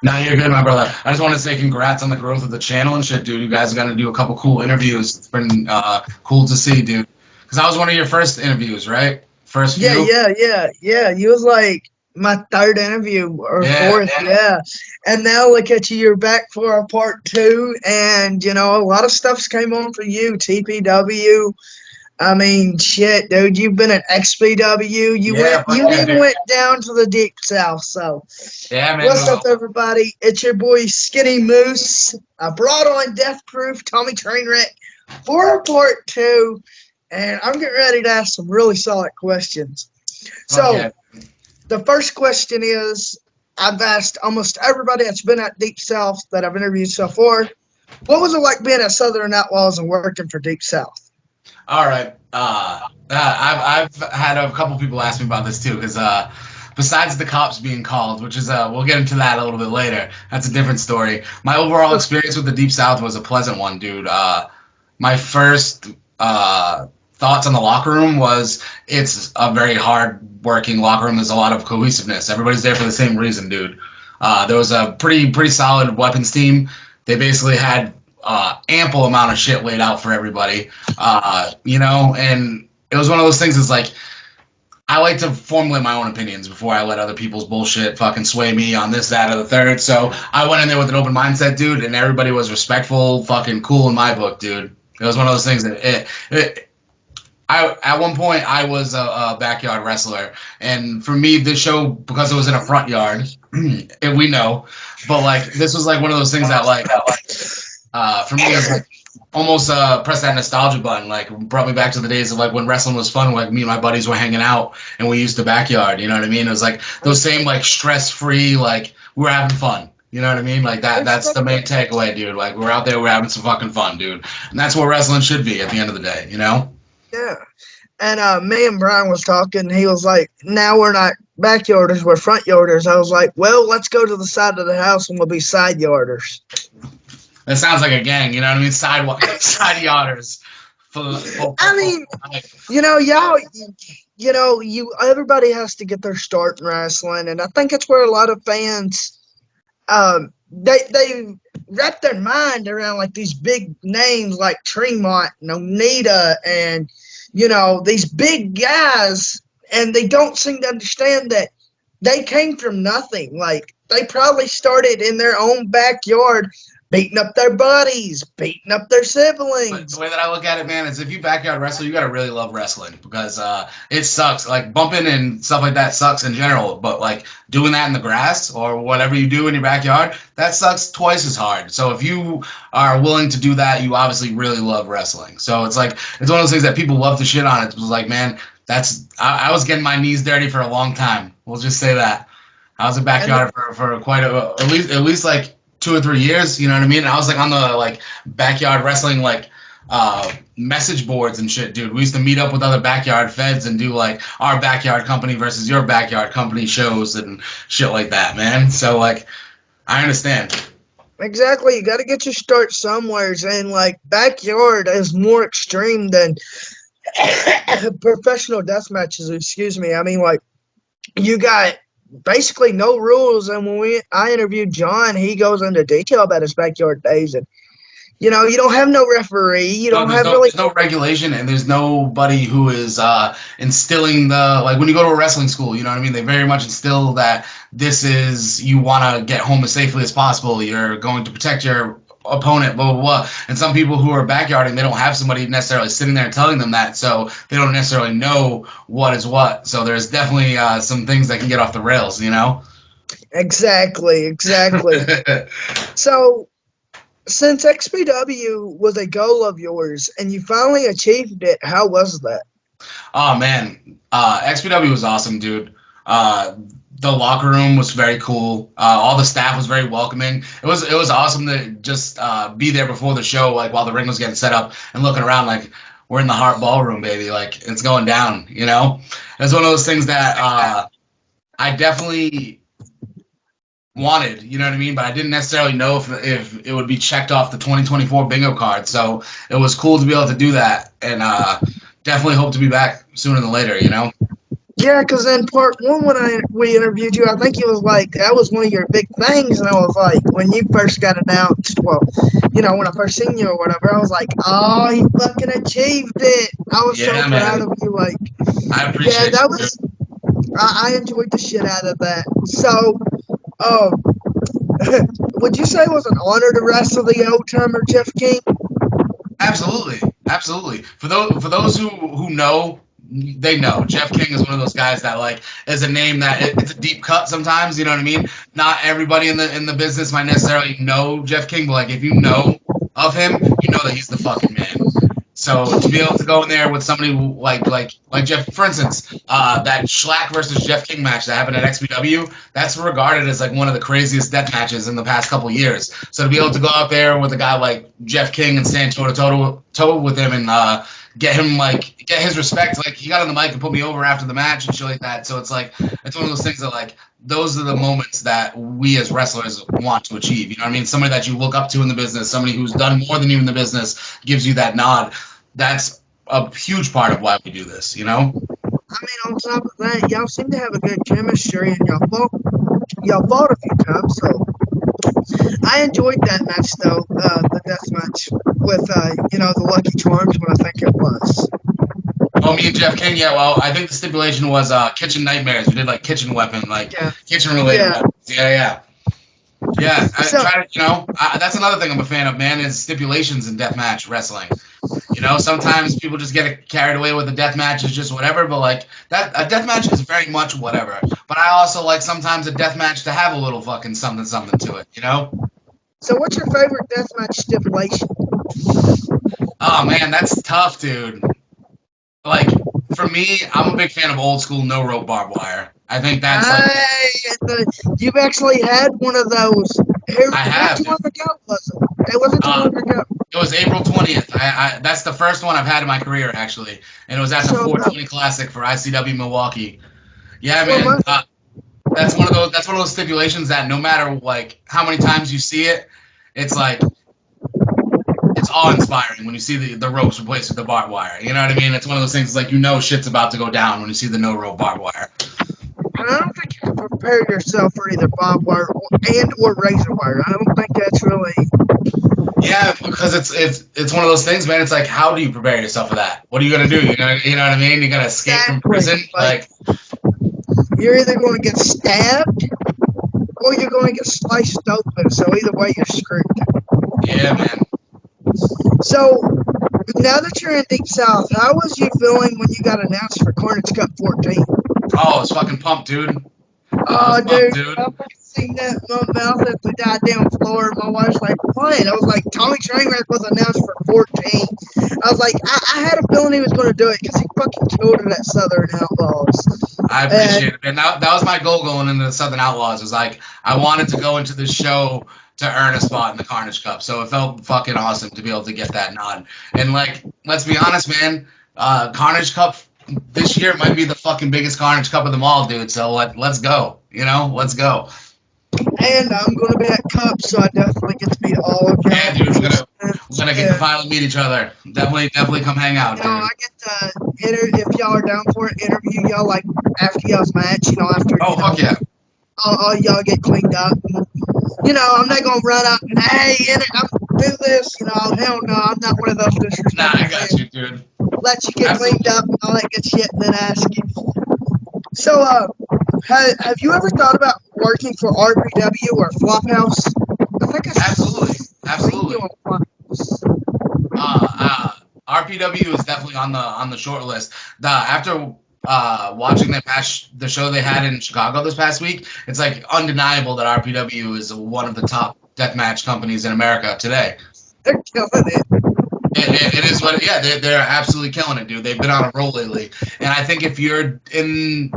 No, you're good, my brother. I just want to say congrats on the growth of the channel and shit, dude. You guys are going to do a couple cool interviews. It's been cool to see, dude. Because I was one of your first interviews, right? First Yeah, few? yeah. You was like my third interview or Yeah, fourth, yeah. And now look at you, you're back for a part two, and a lot of stuff's came on for you. TPW. I mean, shit, dude, you've been at XPW. yeah, fuck You yeah, even dude. went down to the deep south. So, Yeah, man. what's up, everybody? It's your boy Skinny Moose. I brought on Death Proof Tommy Trainwreck for part two, and I'm getting ready to ask some really solid questions. Fuck So, yeah. the first question is, I've asked almost everybody that's been at Deep South that I've interviewed so far, what was it like being at Southern Outlaws and working for Deep South? All right. I've had a couple people ask me about this too, because besides the cops being called, which is we'll get into that a little bit later. That's a different story. My overall experience with the Deep South was a pleasant one, dude. My first thoughts on the locker room was it's a very hard working locker room. There's a lot of cohesiveness. Everybody's there for the same reason, dude. There was a pretty solid weapons team. They basically had ample amount of shit laid out for everybody, and it was one of those things. It's like I like to formulate my own opinions before I let other people's bullshit fucking sway me on this, that, or the third. So I went in there with an open mindset, dude, and everybody was respectful, fucking cool in my book, dude. It was one of those things that at one point I was a backyard wrestler, and for me, this show, because it was in a front yard, and we know, but like this was like one of those things that for me, it was like almost press that nostalgia button. Like brought me back to the days of like when wrestling was fun. Like me and my buddies were hanging out and we used the backyard. You know what I mean? It was like those same like stress free. Like we were having fun. You know what I mean? Like that. That's the main takeaway, dude. Like we're out there, we're having some fucking fun, dude. And that's what wrestling should be at the end of the day. You know? Yeah. And me and Brian was talking. He was like, now we're not backyarders, we're front yarders. I was like, well, let's go to the side of the house and we'll be side yarders. That sounds like a gang, you know what I mean? Side yarders. I mean, everybody has to get their start in wrestling, and I think it's where a lot of fans, they wrap their mind around like these big names like Tremont and Onita and these big guys, and they don't seem to understand that they came from nothing. Like they probably started in their own backyard, beating up their buddies, beating up their siblings. But the way that I look at it, man, is if you backyard wrestle, you gotta really love wrestling because it sucks. Like bumping and stuff like that sucks in general, but like doing that in the grass or whatever you do in your backyard, that sucks twice as hard. So if you are willing to do that, you obviously really love wrestling. So it's like it's one of those things that people love to shit on. It's like, man, I was getting my knees dirty for a long time. We'll just say that. I was a backyard for quite at least like 2 or 3 years, you know what I mean? And I was like on the like backyard wrestling like message boards and shit, dude. We used to meet up with other backyard feds and do like our backyard company versus your backyard company shows and shit like that, man. So like I understand. Exactly, you got to get your start somewhere, and like backyard is more extreme than professional death matches. Excuse me. I mean, like you got basically no rules, and when I interviewed John, he goes into detail about his backyard days, and you don't have no referee, you don't have really there's no regulation, and there's nobody who is instilling the like when you go to a wrestling school, you know what I mean? They very much instill that this is you want to get home as safely as possible. You're going to protect your opponent, blah blah blah. And some people who are backyarding, they don't have somebody necessarily sitting there telling them that, so they don't necessarily know what is what. So there's definitely some things that can get off the rails, you know. Exactly. So since XPW was a goal of yours and you finally achieved it, how was that? Oh man, XPW was awesome, dude. The locker room was very cool. All the staff was very welcoming. It was awesome to just be there before the show, like while the ring was getting set up and looking around like we're in the Hart Ballroom, baby. Like it's going down, you know. It's one of those things that I definitely wanted, you know what I mean? But I didn't necessarily know if it would be checked off the 2024 bingo card. So it was cool to be able to do that, and definitely hope to be back sooner than later, you know. Yeah, because in part one when we interviewed you, I think it was like that was one of your big things, and I was like, when you first got announced, well, when I first seen you or whatever, I was like, oh, you fucking achieved it. I was so Yeah, proud man. of you. Like, I yeah, appreciate that it, dude. was. I enjoyed the shit out of that. So, um, would you say it was an honor to wrestle the old timer Jeff King? Absolutely, absolutely. For those who know, they know. Jeff King is one of those guys that like is a name that it's a deep cut sometimes. You know what I mean? Not everybody in the business might necessarily know Jeff King, but like if you know of him, you know that he's the fucking man. So to be able to go in there with somebody like Jeff, for instance, that Shlak versus Jeff King match that happened at XPW, that's regarded as like one of the craziest death matches in the past couple years. So to be able to go out there with a guy like Jeff King and stand toe to toe with him and get his respect, like he got on the mic and put me over after the match and shit like that. So it's like it's one of those things that like those are the moments that we as wrestlers want to achieve. You know what I mean? Somebody that you look up to in the business, somebody who's done more than you in the business, gives you that nod. That's a huge part of why we do this, you know? I mean, on top of that, y'all seem to have a good chemistry, and y'all fought a few times, so I enjoyed that match though, the death match with the Lucky Charms when I think it was. Oh, me and Jeff King, yeah, well, I think the stipulation was kitchen nightmares. We did like kitchen weapon, like Yeah. kitchen related Yeah. weapons. Yeah. Yeah, So- that's another thing I'm a fan of, man, is stipulations in deathmatch wrestling. You know, sometimes people just get carried away with the death match is just whatever, but like that a death match is very much whatever. But I also like sometimes a death match to have a little fucking something to it, you know? So what's your favorite deathmatch stipulation? Oh man, that's tough, dude. Like for me, I'm a big fan of old school no rope barbed wire. I think that's like You've actually had one of those. I have. How long ago was it? It wasn't too long ago. It was April 20th. I that's the first one I've had in my career actually, and it was at the 420 Classic for ICW Milwaukee. Yeah, man. That's one of those stipulations that no matter like how many times you see it, it's like it's awe-inspiring when you see the ropes replaced with the barbed wire. You know what I mean? It's one of those things like shit's about to go down when you see the no rope barbed wire. And I don't think you can prepare yourself for either barbed wire or razor wire. I don't think that's really. Yeah, because it's one of those things, man. It's like, how do you prepare yourself for that? What are you gonna do? You know what I mean? You're gonna escape from prison, like you're either going to get stabbed or you're going to get sliced open. So either way, you're screwed. Yeah, man. So now that you're in Deep South, how was you feeling when you got announced for Carnage Cup 14? Oh, I was fucking pumped, dude. Oh, dude. I fucking seen that in my mouth at the goddamn floor. My wife's like, what? I was like, Tommy Trainwreck was announced for 14. I was like, I had a feeling he was going to do it because he fucking killed it at Southern Outlaws. I appreciate it, man. That was my goal going into the Southern Outlaws. Was like, I wanted to go into this show to earn a spot in the Carnage Cup. So it felt fucking awesome to be able to get that nod. And like, let's be honest, man, Carnage Cup this year might be the fucking biggest Carnage Cup of them all, dude. So let's go. Let's go. And I'm going to be at Cup, so I definitely get to meet all of you. Yeah, dude, we're gonna get to finally meet each other. Definitely come hang out, dude. I get to if y'all are down for it, interview y'all like after y'all's match. After. Oh, fuck yeah. All y'all get cleaned up. I'm not gonna run up and I'm do this. Hell no, I'm not one of those disrespectful. Nah, I got you, dude. Let you get cleaned up and all that good shit, and then ask you. So, have you ever thought about working for RPW or Flophouse? I think absolutely. RPW is definitely on the short list. After watching the show they had in Chicago this past week, it's like undeniable that RPW is one of the top deathmatch companies in America today. They're killing it. It is what, yeah, they're absolutely killing it, dude. They've been on a roll lately, and I think if you're in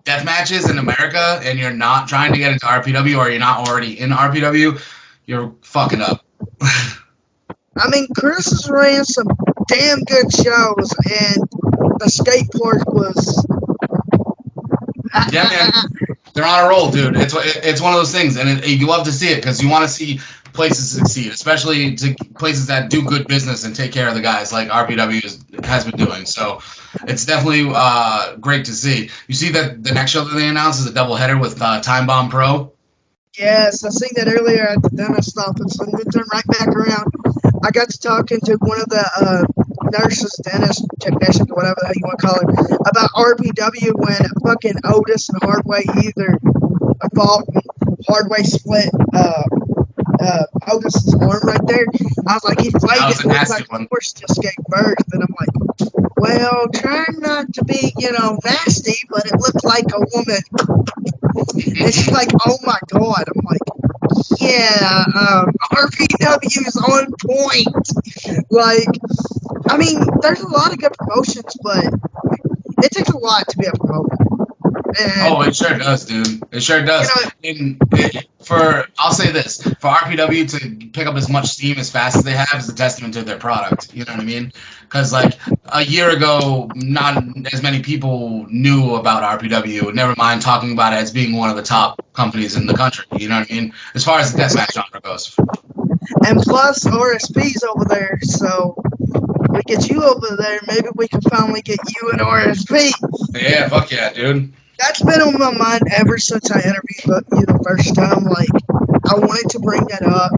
death matches in America and you're not trying to get into RPW or you're not already in RPW, you're fucking up. I mean, Chris has ran some damn good shows, and the skate park was. Yeah, man, they're on a roll, dude. It's one of those things, and you love to see it because you want to see places succeed, especially to places that do good business and take care of the guys like RPW has been doing. So it's definitely great to see. You see that the next show that they announced is a doubleheader with Time Bomb Pro. Yes, I seen that earlier at the dentist office. I'm going to turn right back around. I got to talking to one of the nurses, dentist, technician, whatever the hell you want to call it, about RPW when fucking Otis and Hardway either fought and Hardway split Otis's arm right there. I was like, he flayed it, looked like a horse just gave birth. And I'm like, well, trying not to be, nasty, but it looked like a woman. And she's like, oh my God. I'm like, yeah, RPW is on point. Like, I mean, there's a lot of good promotions, but it takes a lot to be a promoter. Oh, it sure does, dude. It sure does. I'll say this, for RPW to pick up as much steam as fast as they have is a testament to their product. You know what I mean? Because like a year ago, not as many people knew about RPW. Never mind talking about it as being one of the top companies in the country. You know what I mean? As far as the deathmatch genre goes. And plus RSP's over there, so we get you over there. Maybe we can finally get you an RSP. Yeah, fuck yeah, dude. That's been on my mind ever since I interviewed you the first time. Like, I wanted to bring that up,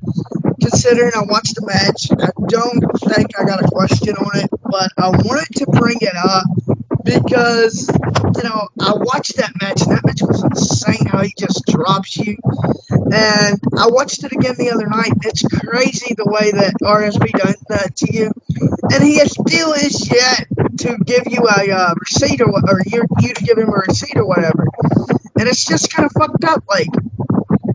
considering I watched the match. I don't think I got a question on it, but I wanted to bring it up because, I watched that match, and that match was insane how he just drops you. And I watched it again the other night. It's crazy the way that RSP does that to you. And he still is yet to give you a receipt or you to give him a receipt or whatever. And it's just kind of fucked up. Like,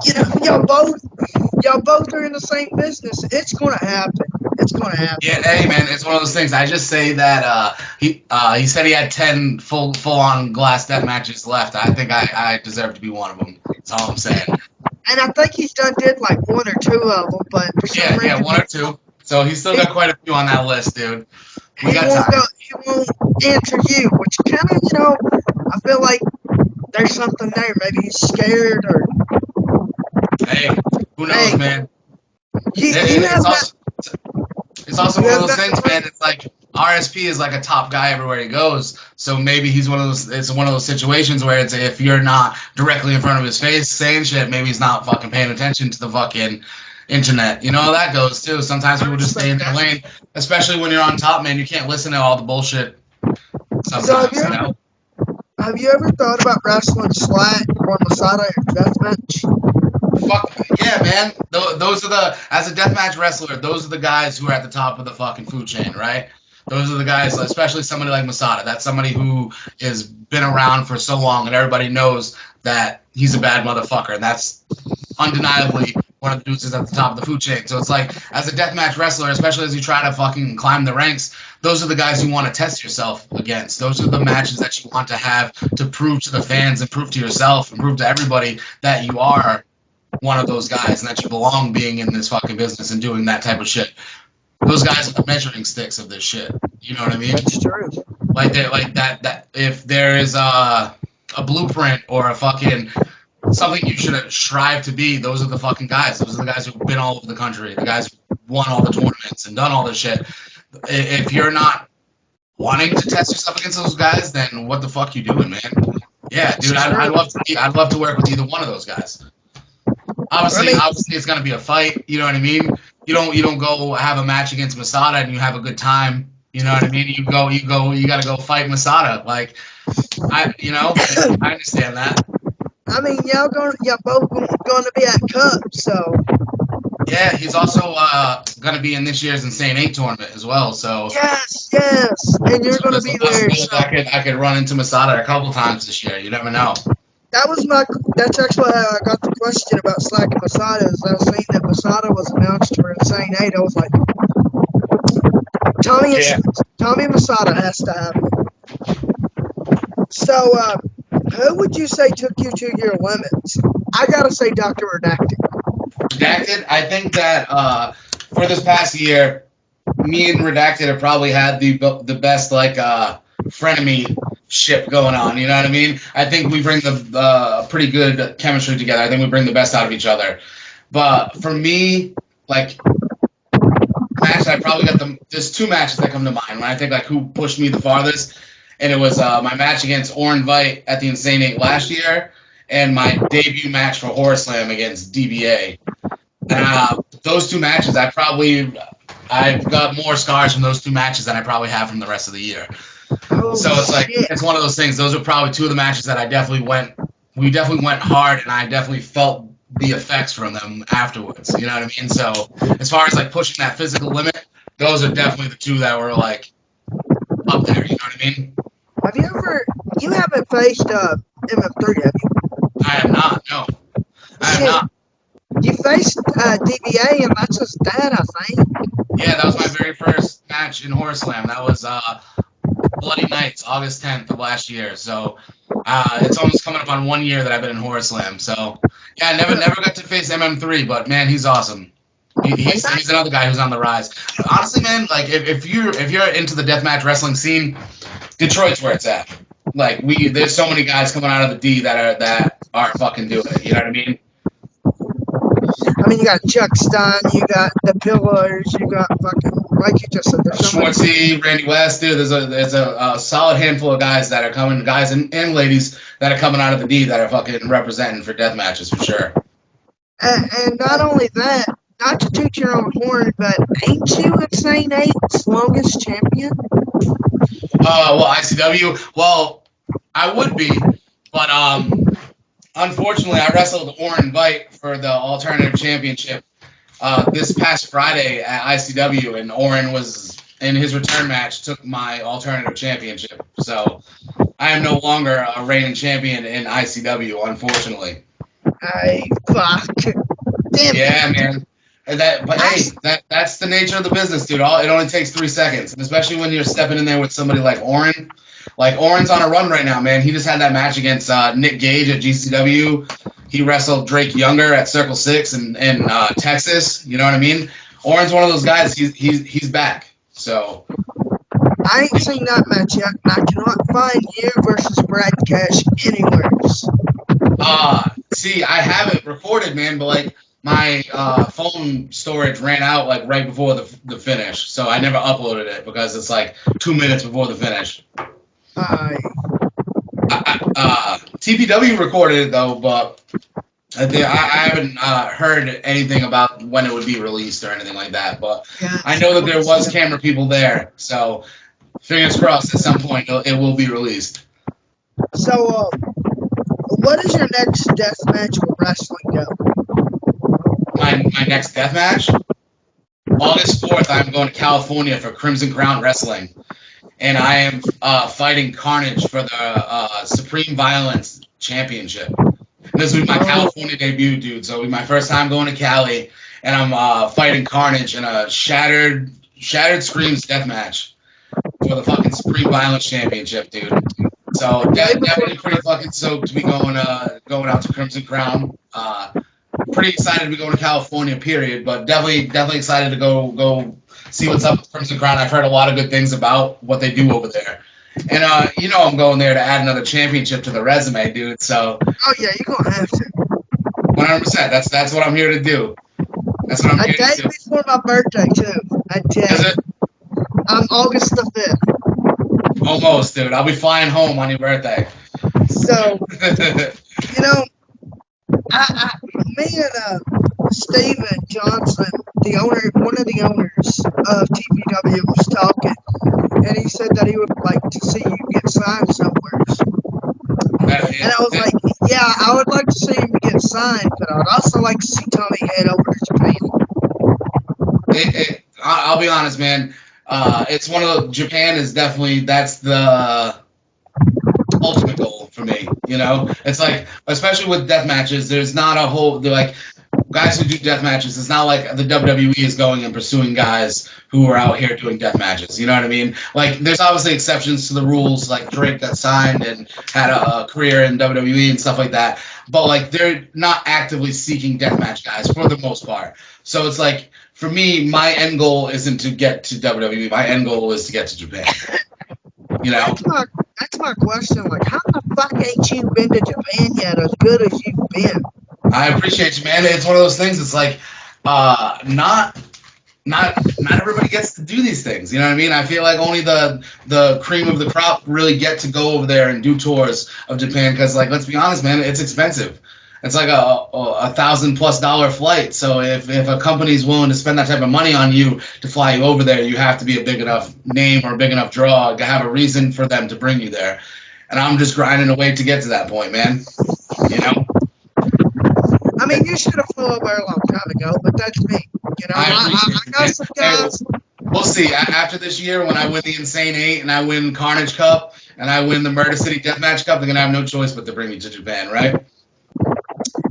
y'all both are in the same business. It's gonna happen. It's gonna happen. Yeah, hey man, it's one of those things. I just say that he said he had 10 full on glass death matches left. I think I deserve to be one of them. That's all I'm saying. And I think he's did like one or two of them, but for some reason, yeah, one or two. So he's still got quite a few on that list, dude. He won't answer you, which kind of, I feel like there's something there. Maybe he's scared or. Hey, who knows, man? It's also one of those things, man. It's like RSP is like a top guy everywhere he goes. So maybe he's one of those. It's one of those situations where it's if you're not directly in front of his face saying shit, maybe he's not fucking paying attention to the fucking internet. You know how that goes too. Sometimes people just stay in their lane, especially when you're on top, man. You can't listen to all the bullshit. Sometimes, have you ever thought about wrestling Shlak or Masada in deathmatch? Fuck yeah, man. Those are as a deathmatch wrestler, those are the guys who are at the top of the fucking food chain, right? Those are the guys, especially somebody like Masada. That's somebody who has been around for so long, and everybody knows that he's a bad motherfucker, and that's undeniably one of the dudes is at the top of the food chain. So it's like, as a deathmatch wrestler, especially as you try to fucking climb the ranks, those are the guys you want to test yourself against. Those are the matches that you want to have to prove to the fans and prove to yourself and prove to everybody that you are one of those guys and that you belong being in this fucking business and doing that type of shit. Those guys are the measuring sticks of this shit. You know what I mean? That's true. Like that if there is a blueprint or a fucking something you should strive to be, those are the fucking guys. Those are the guys who've been all over the country, the guys who won all the tournaments and done all this shit. If you're not wanting to test yourself against those guys, then what the fuck you doing, man? Yeah, dude, I'd love to work with either one of those guys. Obviously, it's gonna be a fight. You know what I mean? You don't go have a match against Masada and you have a good time. You know what I mean? You gotta go fight Masada. Like, I understand that. I mean, y'all both going to be at Cup, so. Yeah, he's also going to be in this year's Insane 8 tournament as well. So. Yes, and you're going to be there. So. I could run into Masada a couple times this year. You never know. That's actually how I got the question about Shlak and Masada. Is I was saying that Masada was announced for Insane 8. I was like, Tommy Masada has to happen. So, who would you say took you to your limits? I gotta say Dr. Redacted. Redacted? I think that for this past year, me and Redacted have probably had the best frenemy ship going on. You know what I mean? I think we bring the pretty good chemistry together. I think we bring the best out of each other. But for me, match I probably got there's two matches that come to mind when I think who pushed me the farthest. and it was my match against Orin Vite at the Insane 8 last year, and my debut match for Horror Slam against DBA. And those two matches, I've got more scars from those two matches than I probably have from the rest of the year. Oh, So it's like, shit. it's one of those things. Those are probably two of the matches that we definitely went hard, and I definitely felt the effects from them afterwards. You know what I mean? So as far as like pushing that physical limit, those are definitely the two that were like up there. You know what I mean? You haven't faced MM3, have you? I have not. No, I have not. You faced DBA, and that's his dad, I think. Yeah, that was my very first match in Horror Slam. That was Bloody Nights, August 10th of last year. So it's almost coming up on 1 year that I've been in Horror Slam. So yeah, I never got to face MM3, but man, he's awesome. He's another guy who's on the rise. Honestly, man, like if you're into the deathmatch wrestling scene, Detroit's where it's at. Like there's so many guys coming out of the D that are fucking doing it. You know what I mean? I mean, you got Chuck Stein, you got the Pillars, you got fucking, like you just said, there's so many. Schwartzy, Randy West, dude. There's a solid handful of guys that are coming, guys and ladies that are coming out of the D that are fucking representing for death matches for sure. And not only that, not to toot your own horn, but ain't you Insane 8's longest champion? Well, ICW. Well, I would be, but unfortunately, I wrestled Orin Vite for the Alternative Championship this past Friday at ICW, and Orin was in his return match took my Alternative Championship. So I am no longer a reigning champion in ICW, unfortunately. Ay, fuck. Damn. Yeah, man. That's the nature of the business, dude. It only takes 3 seconds, and especially when you're stepping in there with somebody like Orin. Like, Orin's on a run right now, man. He just had that match against Nick Gage at GCW. He wrestled Drake Younger at Circle 6 in Texas. You know what I mean? Orin's one of those guys. He's back. So I ain't seen that match yet, and I cannot find you versus Brad Cash anywhere. See, I have it recorded, man, but like my phone storage ran out like right before the finish, so I never uploaded it because it's like 2 minutes before the finish. TPW recorded it though, but I haven't heard anything about when it would be released or anything like that. But I know that there was camera people there, so fingers crossed at some point it will be released. So, what is your next death match with wrestling go? My next death match? August 4th, I'm going to California for Crimson Crown Wrestling. And I am fighting Carnage for the Supreme Violence Championship. This will be my California debut, dude. So it'll be my first time going to Cali. And I'm fighting Carnage in a Shattered Screams death match for the fucking Supreme Violence Championship, dude. So definitely pretty fucking stoked to be going out to Crimson Crown. Pretty excited to be going to California, period. But definitely excited to go see what's up with Crimson Crown. I've heard a lot of good things about what they do over there. And I'm going there to add another championship to the resume, dude. So oh yeah, you're gonna have to. 100%. That's what I'm here to do. That's what I'm here to do. A day before my birthday too. Is it? I'm August the 5th. Almost, dude. I'll be flying home on your birthday. So me and Steven Johnson, one of the owners of TPW, was talking, and he said that he would like to see you get signed somewhere. And I was like, yeah, I would like to see him get signed, but I'd also like to see Tommy head over to Japan. I'll be honest, man. It's one of the Japan is definitely that's the ultimate goal for me. You know, it's like especially with death matches, there's not a whole like guys who do death matches. It's not like the WWE is going and pursuing guys who are out here doing death matches. You know what I mean? Like there's obviously exceptions to the rules, like Drake got signed and had a career in WWE and stuff like that. But like they're not actively seeking deathmatch guys for the most part. So it's like for me, my end goal isn't to get to WWE. My end goal is to get to Japan. You know? That's my question. Like, how the fuck ain't you been to Japan yet as good as you've been? I appreciate you, man. It's one of those things. It's like not not everybody gets to do these things. You know what I mean? I feel like only the cream of the crop really get to go over there and do tours of Japan because, like, let's be honest, man, it's expensive. It's like a $1,000+ flight. So if a company's willing to spend that type of money on you to fly you over there, you have to be a big enough name or a big enough draw to have a reason for them to bring you there. And I'm just grinding away to get to that point, man. You know? I mean, you should have flew over a long time ago, but that's me. You know, I got some guys. We'll see. After this year, when I win the Insane 8 and I win Carnage Cup and I win the Murder City Deathmatch Cup, they're going to have no choice but to bring me to Japan, right?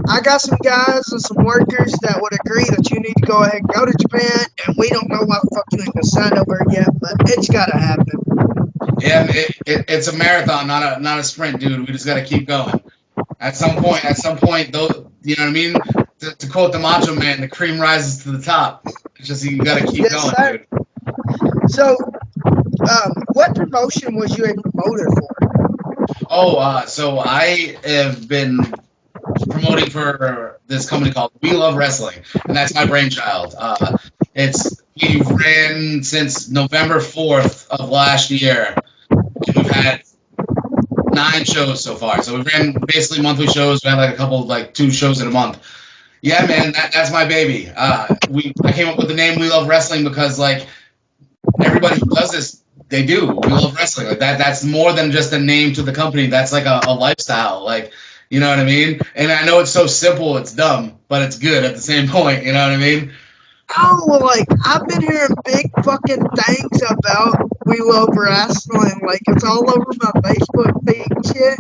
I got some guys and some workers that would agree that you need to go ahead and go to Japan, and we don't know why the fuck you ain't gonna sign over yet, but it's gotta happen. Yeah, it's a marathon, not a sprint, dude. We just gotta keep going. At some point, though, you know what I mean? To quote the Macho Man, the cream rises to the top. It's just you gotta keep going, sir. dude. So, what promotion was you a promoter for? So I have been promoting for this company called We Love Wrestling, and that's my brainchild. We've ran since November 4th of last year, and we've had 9 shows so far. So we ran basically monthly shows. We had like a couple, like 2 shows in a month. Yeah, man, that's my baby. I came up with the name We Love Wrestling because, like, everybody who does this, they do. We love wrestling. Like that's more than just a name to the company. That's like a lifestyle. Like, you know what I mean? And I know it's so simple, it's dumb, but it's good at the same point. You know what I mean? Oh, well, like, I've been hearing big fucking things about We Love Wrestling. Like, it's all over my Facebook feed and shit.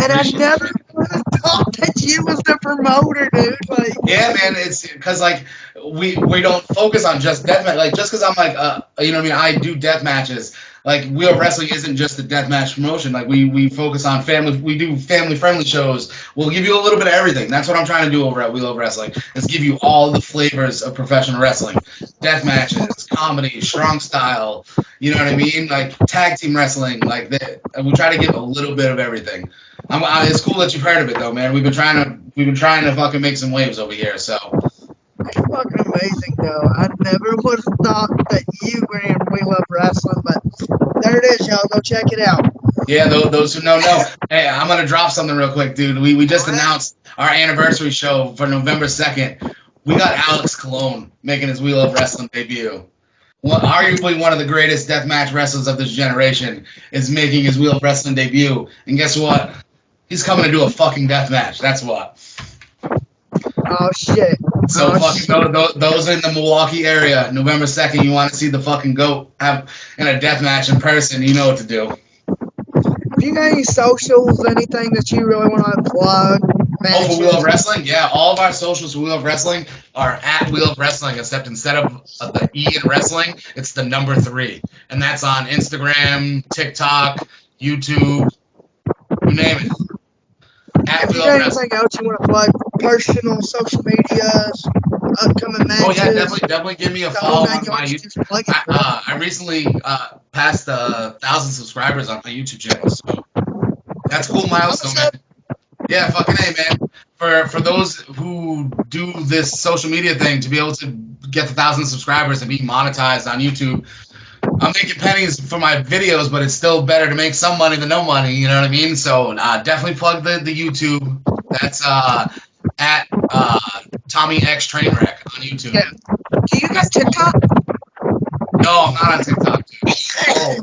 And I never would have thought that you was the promoter, dude. Like, yeah, man, it's because, like, we don't focus on just deathmatch. Like, just because I'm like, you know what I mean? I do death matches. Like, We Love Wrestling isn't just a deathmatch promotion. Like, we focus on family. We do family-friendly shows. We'll give you a little bit of everything. That's what I'm trying to do over at We Love Wrestling, is give you all the flavors of professional wrestling. Death matches, comedy, strong style, you know what I mean? Like, tag team wrestling. Like, we try to give a little bit of everything. It's cool that you've heard of it, though, man. We've been trying to fucking make some waves over here, so. it's fucking amazing, though. I never would have thought that you ran We Love Wrestling, but there it is, y'all. Go check it out. Yeah, those who know. Hey, I'm going to drop something real quick, dude. We just announced our anniversary show for November 2nd. We got Alex Colon making his We Love Wrestling debut. Arguably one of the greatest deathmatch wrestlers of this generation is making his We Love Wrestling debut. And guess what? He's coming to do a fucking deathmatch. That's what. Oh, shit. So those in the Milwaukee area, November 2nd, you want to see the fucking GOAT have in a deathmatch in person, you know what to do. Have you got any socials, anything that you really want to plug? Oh, for We Love Wrestling? Yeah, all of our socials for We Love Wrestling are at We Love Wrestling, except instead of the E in wrestling, it's the number 3. And that's on Instagram, TikTok, YouTube, you name it. If you got anything else you want to plug, personal social medias, upcoming matches. Oh yeah, definitely give me a follow on my YouTube. I recently passed 1,000 subscribers on my YouTube channel, so that's a cool milestone, man. Yeah, fucking A, man. For those who do this social media thing, to be able to get the 1,000 subscribers and be monetized on YouTube, I'm making pennies for my videos, but it's still better to make some money than no money, you know what I mean? So definitely plug the YouTube. That's at Tommy X Trainwreck on YouTube. Yeah. Do you got TikTok? No, I'm not on TikTok, dude. Oh.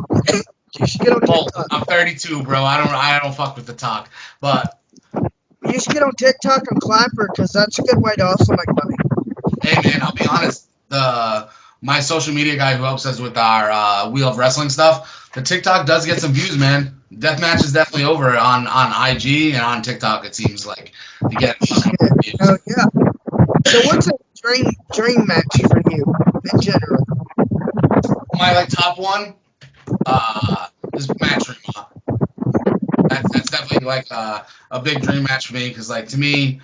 You should get on TikTok. I'm 32, bro. I don't fuck with the talk, but you should get on TikTok and Clapper because that's a good way to also make money. Hey, man, I'll be honest. My social media guy who helps us with our We Love Wrestling stuff, the TikTok does get some views, man. Deathmatch is definitely over on IG and on TikTok, it seems like. You get views. Oh, yeah. So what's a dream match for you in general? My top one is Matt Tremont. That's definitely a big dream match for me because, to me,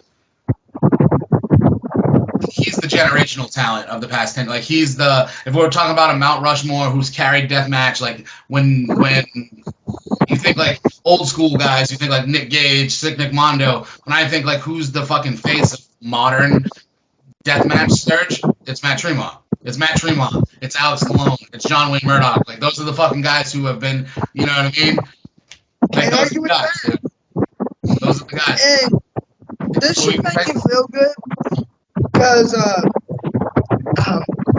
he's the generational talent of the past 10. He's if we're talking about a Mount Rushmore who's carried deathmatch, when you think old school guys, you think Nick Gage, Sick Nick Mondo. When I think who's the fucking face of modern deathmatch surge, it's Matt Tremont. It's Matt Tremont. It's Alex Malone. It's John Wayne Murdoch. Like, those are the fucking guys who have been, you know what I mean? Like, those are the guys, dude. Those are the guys. And this should make you feel good because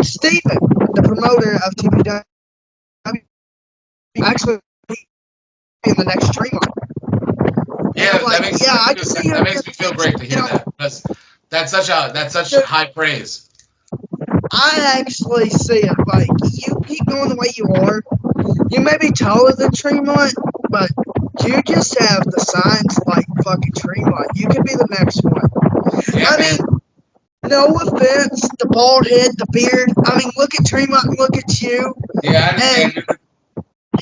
Steven, the promoter of TPW, actually in the next Tremont. Yeah, like, that makes me feel great to hear that. That's such high praise. I actually see it. Like, you keep going the way you are. You may be taller than Tremont, but you just have the signs like fucking Tremont. You could be the next one. Yeah, I mean, no offense, the bald head, the beard. I mean, look at Tremont and look at you. Yeah, I understand.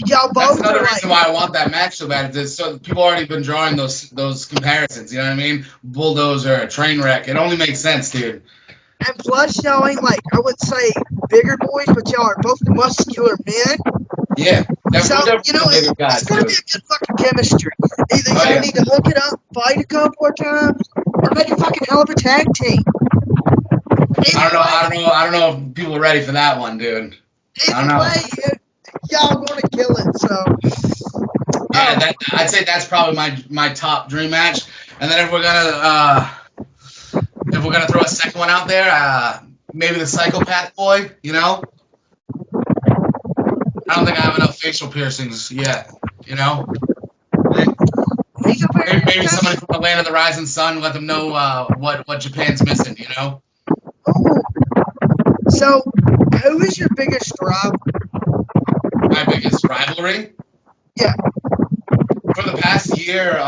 Y'all both That's another are reason why I want that match so bad. So people already been drawing those comparisons. You know what I mean? Bulldozer, Trainwreck. It only makes sense, dude. And plus, y'all ain't like, I would say bigger boys, but y'all are both muscular men. Yeah, so, you know, it's going to be a good fucking chemistry. Either y'all need to hook it up, fight a couple more times, or make a fucking hell of a tag team. I don't know if people are ready for that one, dude. Either way, y'all going to kill it, so. Yeah, I'd say that's probably my top dream match. And then if we're gonna throw a second one out there, maybe the psychopath boy, you know? I don't think I have enough facial piercings yet, you know? Maybe somebody from the land of the rising sun, let them know what Japan's missing, you know? Ooh. So, who is your biggest rival? My biggest rivalry? Yeah. For the past year,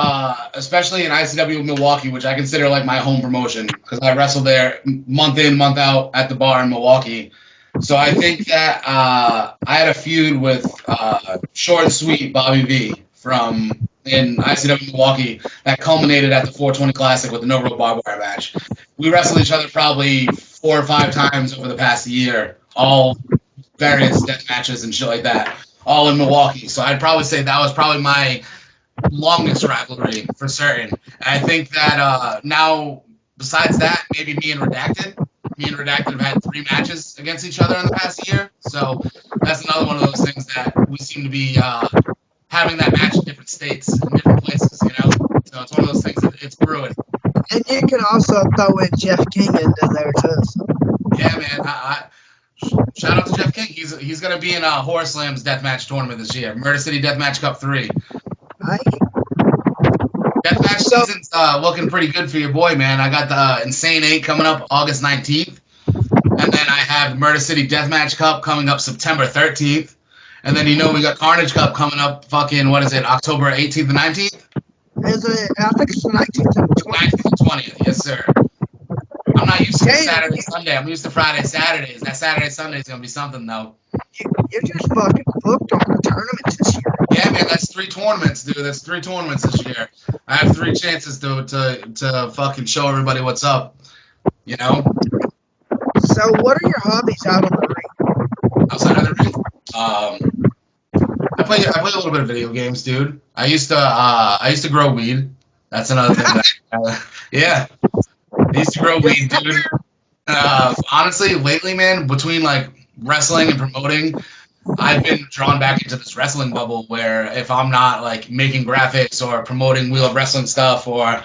especially in ICW Milwaukee, which I consider like my home promotion, because I wrestle there month in, month out at the bar in Milwaukee. So I think that I had a feud with short and sweet Bobby V in ICW Milwaukee that culminated at the 420 Classic with the no rope barbed wire match. We wrestled each other probably 4 or 5 times over the past year, all various death matches and shit like that, all in Milwaukee. So I'd probably say that was probably my longest rivalry for certain. And I think that now, besides that, maybe me and Redacted have had 3 matches against each other in the past year. So that's another one of those things that we seem to be having that match in different states and different places, you know? So it's one of those things that it's brewing. And you can also throw in Jeff King into there, too. So. Yeah, man. Shout out to Jeff King. He's going to be in Horror Slam's Deathmatch tournament this year. Murder City Deathmatch Cup 3. Deathmatch season's looking pretty good for your boy, man. I got the Insane 8 coming up August 19th. And then I have Murder City Deathmatch Cup coming up September 13th. And then, we got Carnage Cup coming up October 18th and 19th? I think it's the 19th and 20th. 19th and 20th, yes, sir. I'm not used to Saturday, Sunday. I'm used to Friday, Saturdays. That Saturday, Sunday is going to be something, though. You're just fucking booked on the tournaments this year. Yeah, man, that's 3 tournaments, dude. That's 3 tournaments this year. I have 3 chances to fucking show everybody what's up, you know? So what are your hobbies out of the ring? Outside of the ring? I play a little bit of video games, dude. I used to grow weed. That's another thing. Yeah. I used to grow weed, dude. Honestly, lately, man, between like wrestling and promoting, I've been drawn back into this wrestling bubble where if I'm not like making graphics or promoting Wheel of Wrestling stuff, or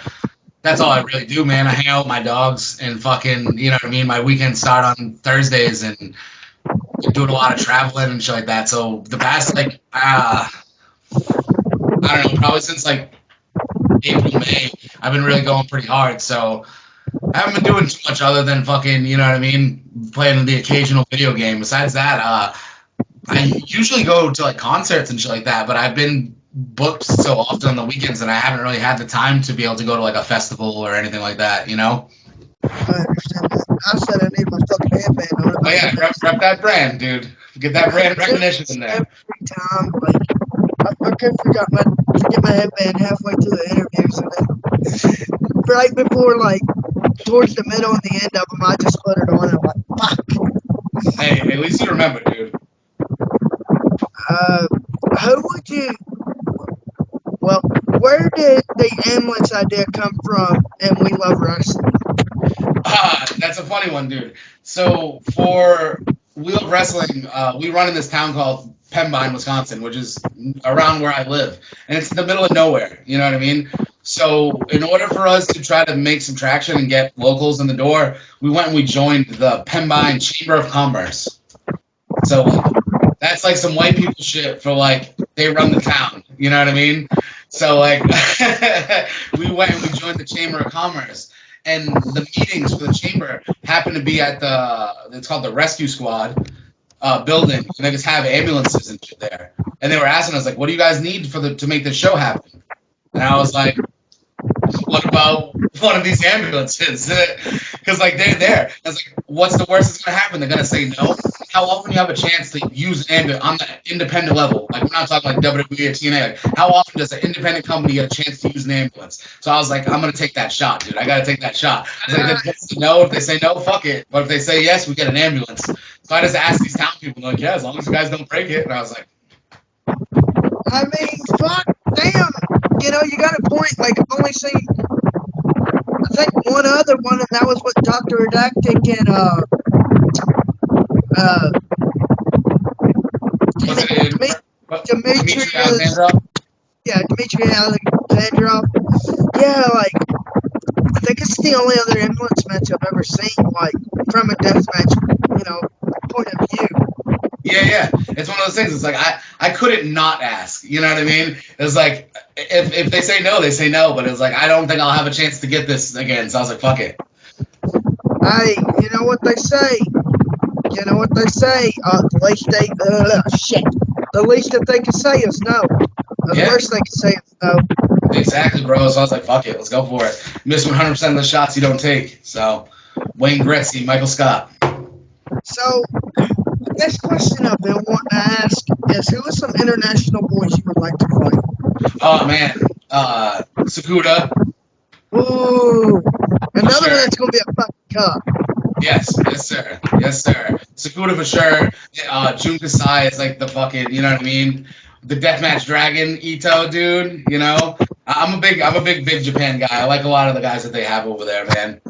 that's all I really do, man. I hang out with my dogs and fucking, you know what I mean? My weekends start on Thursdays and doing a lot of traveling and shit like that. So the past like I don't know, probably since like April, May, I've been really going pretty hard. So I haven't been doing too much other than fucking, you know what I mean, playing the occasional video game. Besides that, I usually go to like concerts and shit like that, but I've been booked so often on the weekends that I haven't really had the time to be able to go to like a festival or anything like that, you know? I understand that. I said I need my fucking headband on. Oh yeah, rep that brand, dude. Get that brand recognition in there. Every time, like, I couldn't forget my headband halfway through the interviews, and then right before, like, towards the middle and the end of them, I just put it on, and I'm like, fuck. Hey, at least you remember, dude. Who would you... Well, where did the ambulance idea come from, and We Love Wrestling? That's a funny one, dude. So for Wheel of Wrestling, we run in this town called Pembine, Wisconsin, which is around where I live, and it's in the middle of nowhere. You know what I mean? So, in order for us to try to make some traction and get locals in the door, we went and we joined the Pembine Chamber of Commerce. So that's like some white people shit for like they run the town. You know what I mean? So like we went and we joined the Chamber of Commerce, and the meetings for the chamber happened to be at it's called the Rescue Squad building, and they just have ambulances and shit there. And they were asking us like, "What do you guys need to make this show happen?" And I was like, "What about one of these ambulances?" Because like they're there. I was like, "What's the worst that's gonna happen? They're gonna say no." How often do you have a chance to use an ambulance on the independent level? Like, we're not talking like WWE or TNA. Like, how often does an independent company get a chance to use an ambulance? So I was like, I'm going to take that shot, dude. I got to take that shot. I was like, if they say no, if they say no, fuck it. But if they say yes, we get an ambulance. So I just asked these town people, like, yeah, as long as you guys don't break it. And I was like, I mean, fuck, damn. You know, you got a point. Like, I've only seen, I think, one other one, and that was with Dr. Redactic and, was it in Dimitri Alexandrov? Yeah, Dimitri Alexandrov. Yeah, like, I think it's the only other ambulance match I've ever seen, like, from a death match, you know, point of view. Yeah. It's one of those things. It's like I couldn't not ask. You know what I mean? It was like if they say no, they say no. But it was like I don't think I'll have a chance to get this again. So I was like, fuck it. Hey, you know what they say? The least that they can say is no. The worst they can say is no. Exactly, bro. So I was like, fuck it, let's go for it. Miss 100% of the shots you don't take. So, Wayne Gretzky, Michael Scott. So, the next question I've been wanting to ask is, who are some international boys you would like to fight? Oh, man. Sakuda. Ooh. Another one that's going to be a fucking cup. Yes, sir. Sakuda for sure. Jun Kasai is like the fucking, you know what I mean? The Deathmatch Dragon Ito, dude. You know, I'm a big Big Japan guy. I like a lot of the guys that they have over there, man.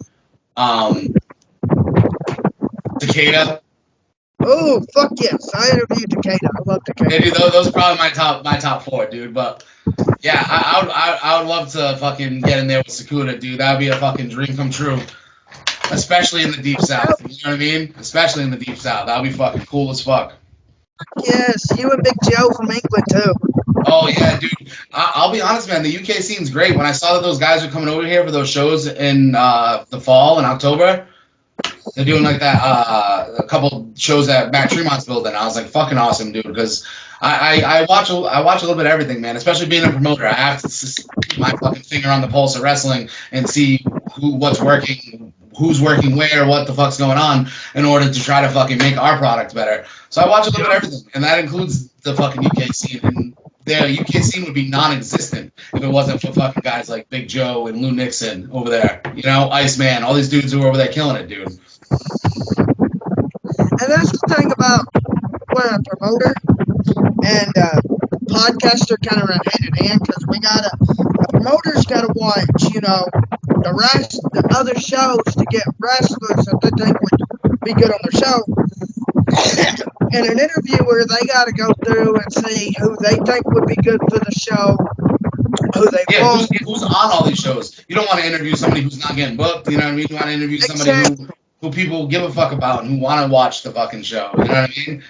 Takeda. Oh, fuck yes! I interviewed Takeda. I love Takeda. Yeah, dude, those are probably my top four, dude. But yeah, I would love to fucking get in there with Sakuda, dude. That'd be a fucking dream come true. Especially in the Deep South. You know what I mean? Especially in the Deep South. That'd be fucking cool as fuck. Yes, you and Big Joe from England, too. Oh, yeah, dude. I'll be honest, man. The UK scene's great. When I saw that those guys were coming over here for those shows in the fall in October, they're doing like that, a couple shows at Matt Tremont's building. I was like, fucking awesome, dude, because I watch a little bit of everything, man, especially being a promoter. I have to keep my fucking finger on the pulse of wrestling and see what's working, who's working where, what the fuck's going on in order to try to fucking make our product better. So I watch a little bit of everything, and that includes the fucking UK scene. And the UK scene would be non-existent if it wasn't for fucking guys like Big Joe and Lou Nixon over there. You know, Iceman, all these dudes who are over there killing it, dude. And that's the thing about when a promoter and podcaster kind of run hand in hand, because a promoter's got to watch, you know, the other shows to get wrestlers that they think would be good on their show. And an interviewer, they got to go through and see who they think would be good for the show, who they want. Who's on all these shows. You don't want to interview somebody who's not getting booked, you know what I mean? You want to interview somebody who people give a fuck about and who want to watch the fucking show, you know what I mean?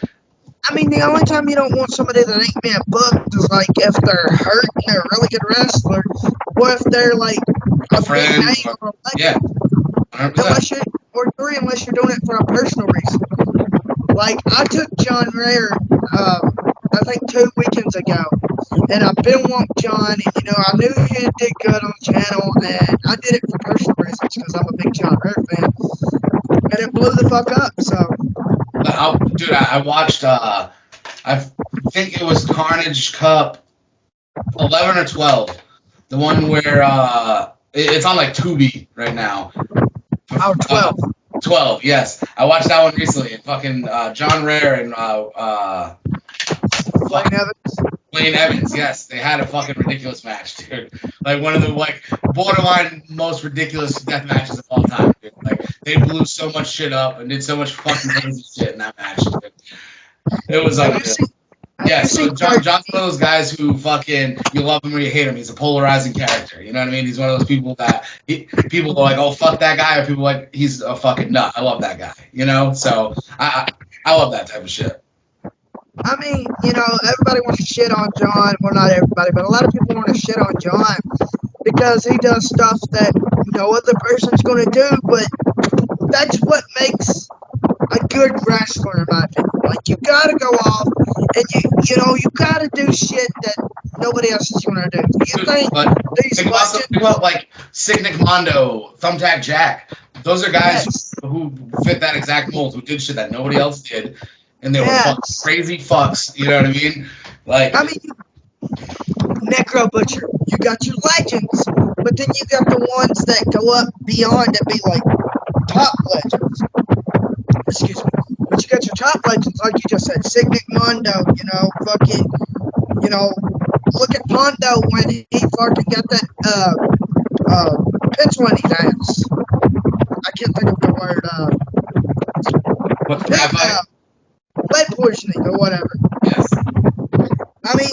I mean, the only time you don't want somebody that ain't being booked is like if they're hurt and they're a really good wrestler, or if they're like a friend, big name or yeah, 100%. Unless you're doing it for a personal reason. Like, I took John Rare, I think 2 weekends ago, and I've been wanting John, and, you know, I knew he did good on the channel, and I did it for personal reasons, because I'm a big John Rare fan, and it blew the fuck up, so. Dude, I watched, I think it was Carnage Cup 11 or 12, the one where, it's on, like, Tubi right now. Oh, 12. 12, yes. I watched that one recently. And fucking John Rare and Blaine Evans. Wayne Evans, yes, they had a fucking ridiculous match, dude. Like one of the borderline most ridiculous death matches of all time, dude. Like they blew so much shit up and did so much fucking crazy shit in that match, dude. It was unreal. Yeah, so John's one of those guys who fucking you love him or you hate him. He's a polarizing character. You know what I mean? He's one of those people that people are like, oh fuck that guy, or people are like he's a fucking nut. I love that guy. You know, so I love that type of shit. I mean, everybody wants to shit on John. Well, not everybody, but a lot of people want to shit on John because he does stuff that no other person's going to do, but that's what makes a good wrestler, in my opinion. Like, you got to go off and you got to do shit that nobody else is going to do. You think these legends... Well, like Sick Nick Mondo, Thumbtack Jack, those are guys who fit that exact mold, who did shit that nobody else did. And they were fucking crazy fucks, you know what I mean? Like, I mean, Necro Butcher, you got your legends, but then you got the ones that go up beyond and be like top legends. Excuse me. But you got your top legends, like you just said, Sick Nick Mondo, fucking, look at Pondo when he fucking got that pencil in his ass. I can't think of the word. Lead poisoning or whatever. Yes. I mean,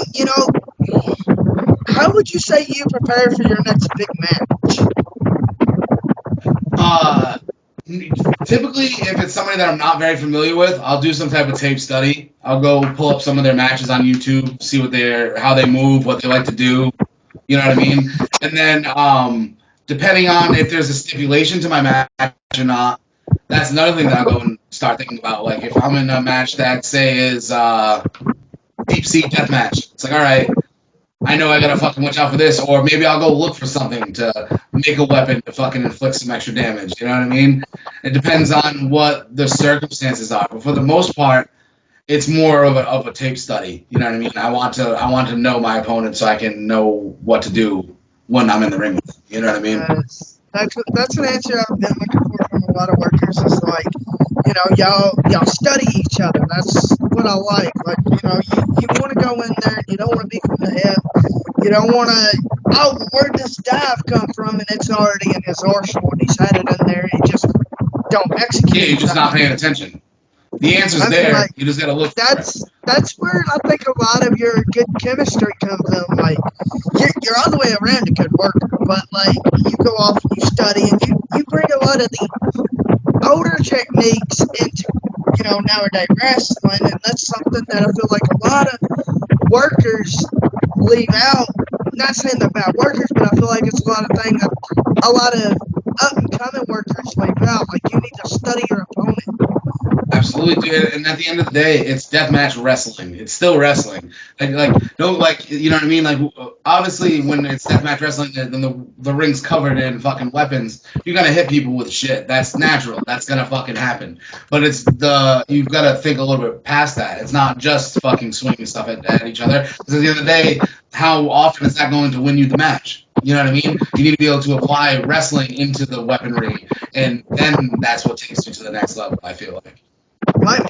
how would you say you prepare for your next big match? Typically, if it's somebody that I'm not very familiar with, I'll do some type of tape study. I'll go pull up some of their matches on YouTube, see how they move, what they like to do. You know what I mean? And then, depending on if there's a stipulation to my match or not, that's another thing that I'll go and start thinking about. Like, if I'm in a match that, say, is deep sea death match, it's like, all right, I know I gotta fucking watch out for this, or maybe I'll go look for something to make a weapon to fucking inflict some extra damage. You know what I mean? It depends on what the circumstances are, but for the most part, it's more of a tape study. You know what I mean? I want to know my opponent so I can know what to do when I'm in the ring with them. You know what I mean? That's an answer I've been looking for from a lot of workers. It's like, y'all study each other. That's what I like. Like, you want to go in there and you don't want to be from the hip. You don't want to, where'd this dive come from? And it's already in his arsenal and he's had it in there and you just don't execute. Yeah, you're just not paying attention. The answer's there. Like, you just got to look for it. That's where I think a lot of your good chemistry comes in. Like, you're all the way around a good worker, but, like, you go off and you study and you bring a lot of the older techniques into, nowadays wrestling, and that's something that I feel like a lot of workers leave out. I'm not saying they're bad workers, but I feel like it's a lot of things that a lot of up-and-coming workers leave out. Like, you need to study your opponent. Absolutely, dude. And at the end of the day, it's deathmatch wrestling. It's still wrestling. You know what I mean? Like, obviously, when it's deathmatch wrestling, then the ring's covered in fucking weapons. You're gonna hit people with shit. That's natural. That's gonna fucking happen. But you've got to think a little bit past that. It's not just fucking swinging stuff at each other. Because at the end of the day, how often is that going to win you the match? You know what I mean? You need to be able to apply wrestling into the weaponry, and then that's what takes you to the next level, I feel like. Like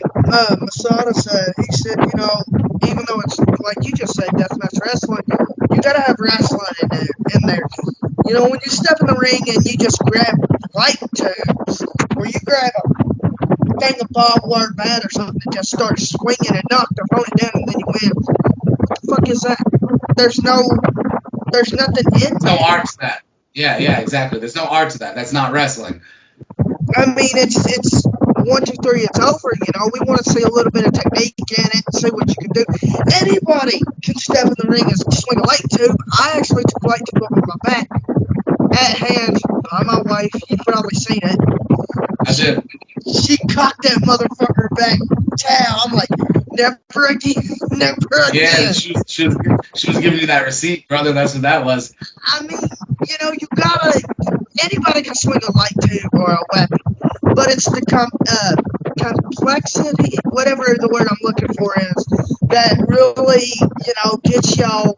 Masada said, he said, even though it's like you just said, deathmatch wrestling, you gotta have wrestling in there. When you step in the ring and you just grab light tubes, or you grab a thing of barbed wire bat or something and just start swinging and knock the opponent down and then you win. What the fuck is that? There's nothing in there. No art to that. Yeah, exactly. There's no art to that. That's not wrestling. I mean, it's 1, 2, 3, it's over. We want to see a little bit of technique in it and see what you can do. Anybody can step in the ring and swing a light tube. I actually took a light tube up with my back at hand by my wife. You've probably seen it. I did. She cocked that motherfucker back. Towel. I'm like, never again. Yeah, she was giving you that receipt, brother. That's what that was. I mean, you gotta. Anybody can swing a light tube or a weapon, but it's the complexity, whatever the word I'm looking for is, that really, gets y'all,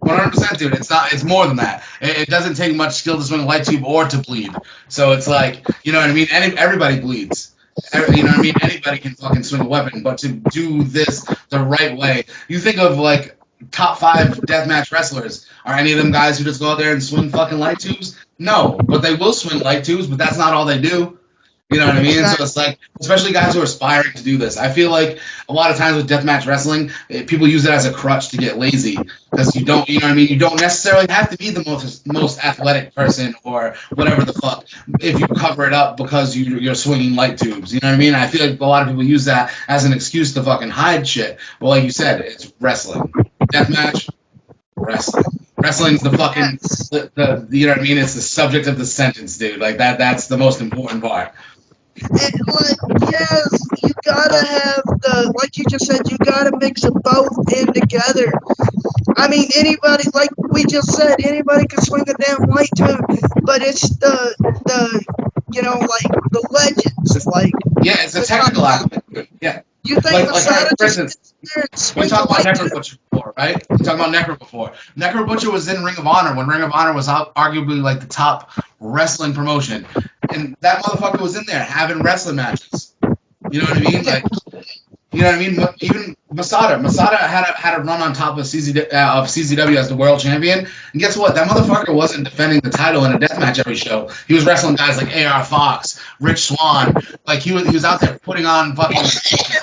100%, dude. It's more than that. It doesn't take much skill to swing a light tube or to bleed. So it's like, you know what I mean? Everybody bleeds. You know what I mean? Anybody can fucking swing a weapon, but to do this the right way, you think of like top 5 deathmatch wrestlers. Are any of them guys who just go out there and swing fucking light tubes? No, but they will swing light tubes, but that's not all they do. You know what I mean? So it's like, especially guys who are aspiring to do this. I feel like a lot of times with deathmatch wrestling, people use it as a crutch to get lazy because you know what I mean? You don't necessarily have to be the most athletic person or whatever the fuck if you cover it up because you're swinging light tubes. You know what I mean? I feel like a lot of people use that as an excuse to fucking hide shit. But like you said, it's wrestling. Deathmatch, wrestling. Wrestling's the fucking, the you know what I mean? It's the subject of the sentence, dude. Like that's the most important part. Yes, you gotta have like you just said, you gotta mix them both in together. I mean, anybody, like we just said, anybody can swing a damn light tube, but it's the like the legends, like yeah, it's a technical aspect. Yeah. You think Masada for instance, we talked about Necro Butcher before, right? We talked about Necro before. Necro Butcher was in Ring of Honor when Ring of Honor was arguably like the top wrestling promotion, and that motherfucker was in there having wrestling matches. You know what I mean? Like, you know what I mean? Even Masada had a run on top of CZW as the world champion, and guess what? That motherfucker wasn't defending the title in a deathmatch every show. He was wrestling guys like AR Fox, Rich Swann. Like he was out there putting on fucking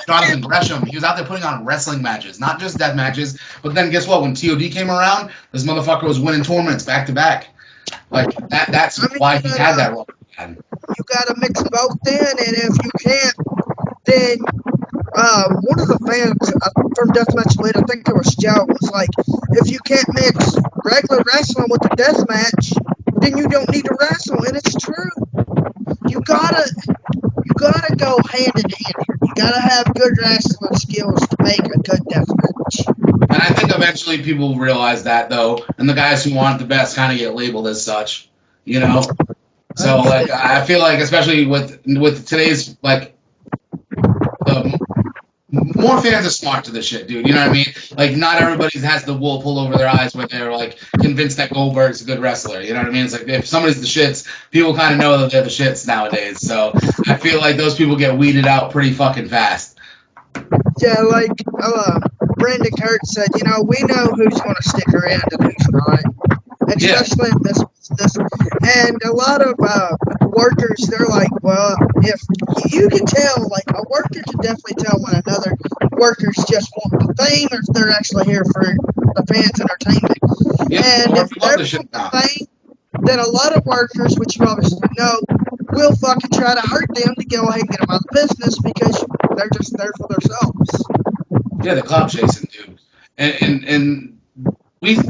Jonathan Gresham. He was out there putting on wrestling matches, not just death matches. But then guess what? When TOD came around, this motherfucker was winning tournaments back to back. Like that's why he had that role. You gotta mix both in, and if you can't, then one of the fans from Deathmatch Elite, I think it was Joe, was like, if you can't mix regular wrestling with the deathmatch, then you don't need to wrestle, and it's true. You gotta go hand in hand here. You gotta have good wrestling skills to make a good deathmatch. And I think eventually people realize that, though, and the guys who want the best kind of get labeled as such, you know? So, like, I feel like, especially with today's, like, more fans are smart to this shit, dude. You know what I mean? Like, not everybody has the wool pulled over their eyes when they're, like, convinced that Goldberg's a good wrestler. You know what I mean? It's like, if somebody's the shits, people kind of know that they're the shits nowadays. So, I feel like those people get weeded out pretty fucking fast. Yeah, like, Brandon Kurt said, we know who's going to stick around and who's not. Especially in this business. And a lot of workers, they're like, well, if you can tell, like, a worker can definitely tell when another worker's just wanting the fame or if they're actually here for the fans' entertainment. Yep, and if they're wanting the fame, then a lot of workers, which you obviously know, will fucking try to hurt them to go ahead and get them out of business because they're just there for themselves. Yeah, the clout chasing, dude. And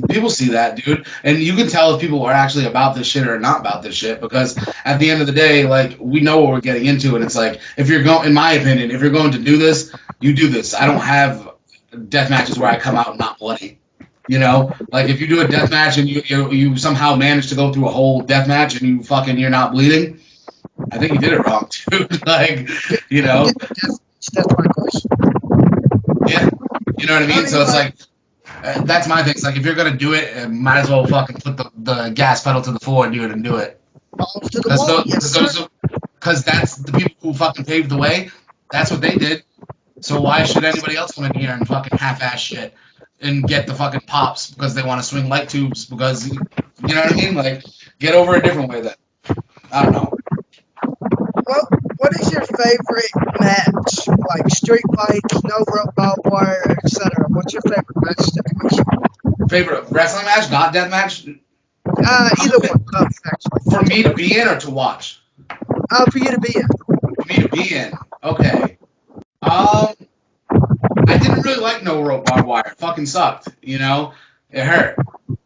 people see that, dude, and you can tell if people are actually about this shit or not about this shit because at the end of the day, like, we know what we're getting into, and it's like, in my opinion, if you're going to do this, you do this. I don't have death matches where I come out not bloody, you know? Like, if you do a death match and you somehow manage to go through a whole death match and you're not bleeding, I think you did it wrong, dude. Like, you know? That's my question. Yeah, you know what I mean? So it's like, that's my thing. It's like, if you're gonna do it, might as well fucking put the gas pedal to the floor and do it. Because that's the people who fucking paved the way. That's what they did. So why should anybody else come in here and fucking half-ass shit and get the fucking pops because they want to swing light tubes? Because, you know what I mean? Like, get over a different way then. I don't know. Well, what is your favorite match? Like street fights, no rope, barbed wire, etc. What's your favorite match stipulation? Favorite wrestling match, not death match? Either one. Both, actually. For me to be in or to watch? For you to be in. For me to be in. Okay. I didn't really like no rope barbed wire. It fucking sucked. You know, it hurt.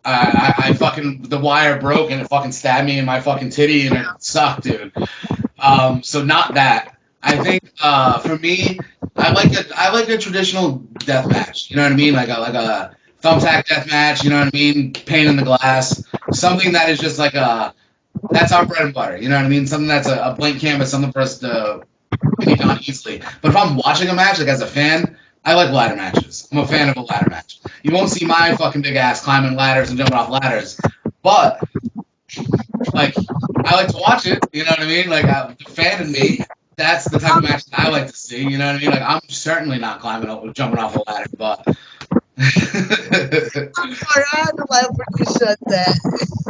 I fucking, the wire broke and it fucking stabbed me in my fucking titty and it sucked, dude. So not that. I think for me, I like a traditional death match. You know what I mean? Like a thumbtack death match. You know what I mean? Pain in the glass. Something that is just like that's our bread and butter. You know what I mean? Something that's a blank canvas, something for us to take on easily. But if I'm watching a match, like as a fan, I like ladder matches. I'm a fan of a ladder match. You won't see my fucking big ass climbing ladders and jumping off ladders, but like I like to watch it. You know what I mean? Like the fan in me That's the type of match that I like to see. You know what I mean? Like, I'm certainly not jumping off a ladder, but. I'm sorry, I had to laugh when you said that.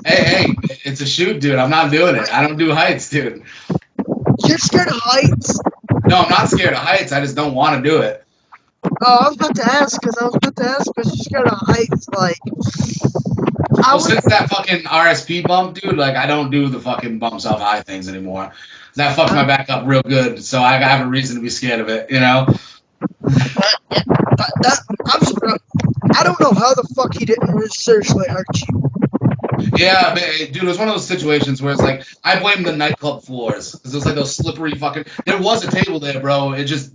Hey, it's a shoot, dude. I'm not doing it. I don't do heights, dude. You're scared of heights? No, I'm not scared of heights. I just don't want to do it. Oh, I was about to ask because you're scared of heights. Like, Well, since that fucking RSP bump, dude, like, I don't do the fucking bumps off high things anymore. That fucked my back up real good, so I have a reason to be scared of it, you know? I'm surprised. I don't know how the fuck he didn't seriously hurt you. Yeah, dude, it was one of those situations where it's like, I blame the nightclub floors, because it was like those slippery fucking, there was a table there, bro, it just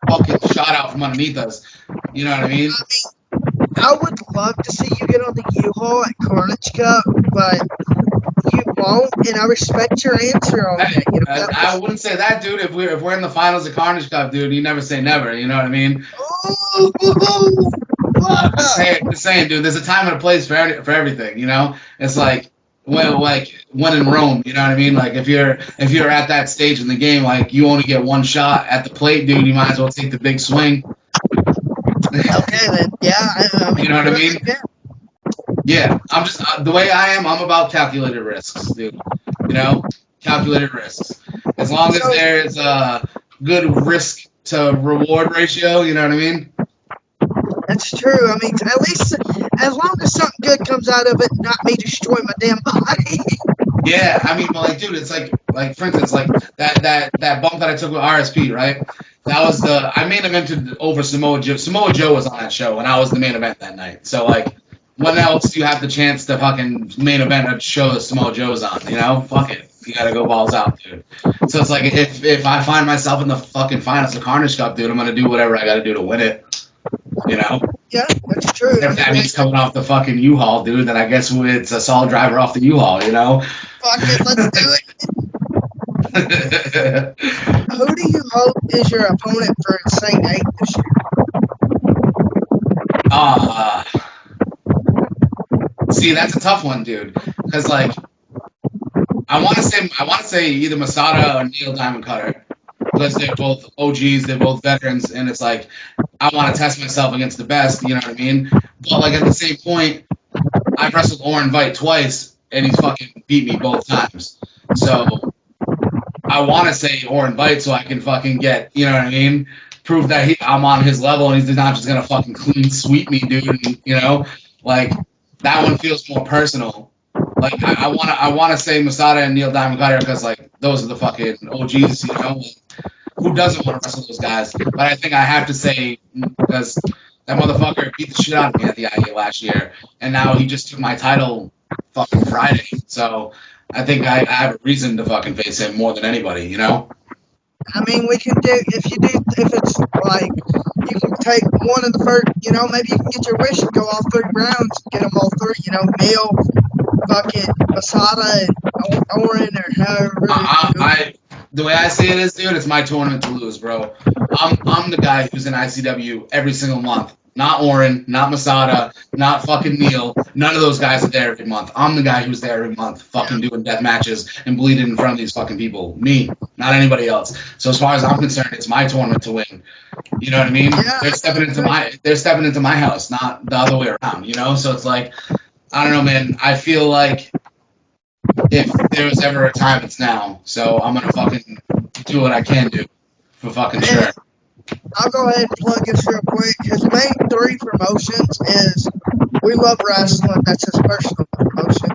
fucking shot out from underneath us, you know what I mean? I would love to see you get on the U-Haul at Carnage Cup, but you won't, and I respect your answer on that. You know, I wouldn't say that, dude. If we're in the finals of Carnage Cup, dude, you never say never. You know what I mean? Just saying, dude. There's a time and a place for everything. You know, it's like when in Rome. You know what I mean? Like if you're at that stage in the game, like you only get one shot at the plate, dude. You might as well take the big swing. Okay, then. Yeah. I mean, you know what I mean? Yeah. Yeah, I'm just the way I am. I'm about calculated risks, dude. You know, calculated risks. As long as there's a good risk to reward ratio, you know what I mean? That's true. I mean, at least as long as something good comes out of it, not me destroy my damn body. Yeah, I mean, but like, dude, it's like for instance, like that bump that I took with RSP, right? That was I main evented over Samoa Joe. Samoa Joe was on that show, and I was the main event that night. So like. When else do you have the chance to fucking main event a show that Samoa Joe's on? You know, fuck it, you gotta go balls out, dude. So it's like if I find myself in the fucking finals of Carnage Cup, dude, I'm gonna do whatever I gotta do to win it. You know? Yeah, that's true. If that means coming off the fucking U-Haul, dude, then I guess it's a solid driver off the U-Haul. You know? Fuck it, let's do it. Who do you hope is your opponent for Insane 8 this year? See, that's a tough one, dude. Because like, I want to say either Masada or Neil Diamond Cutter, because they're both OGs, they're both veterans, and it's like I want to test myself against the best. You know what I mean? But like at the same point, I've wrestled Oren Vite twice, and he's fucking beat me both times. So I want to say Oren Vite so I can fucking get, you know what I mean? Prove that I'm on his level, and he's not just gonna fucking clean sweep me, dude. And, you know, like. That one feels more personal. Like I wanna say Masada and Neil Diamond Cutter because like those are the fucking OGs, you know. Who doesn't want to wrestle those guys? But I think I have to say because that motherfucker beat the shit out of me at the IA last year, and now he just took my title fucking Friday. So I think I have a reason to fucking face him more than anybody, you know. I mean, we can do if it's like you can take one of the first, you know, maybe you can get your wish and go all 3 rounds, get them all 3, you know, Neil, fucking Masada, and Oren, or however. The way I see it is, dude, it's my tournament to lose, bro. I'm the guy who's in ICW every single month. Not Oren, not Masada, not fucking Neil. None of those guys are there every month. I'm the guy who's there every month, fucking doing death matches and bleeding in front of these fucking people. Me, not anybody else. So as far as I'm concerned, it's my tournament to win. You know what I mean? Yeah. They're stepping into my house, not the other way around. You know? So it's like, I don't know, man. I feel like if there was ever a time, it's now. So I'm gonna fucking do what I can do for fucking sure. I'll go ahead and plug this real quick. His main 3 promotions is We Love Wrestling. That's his personal promotion.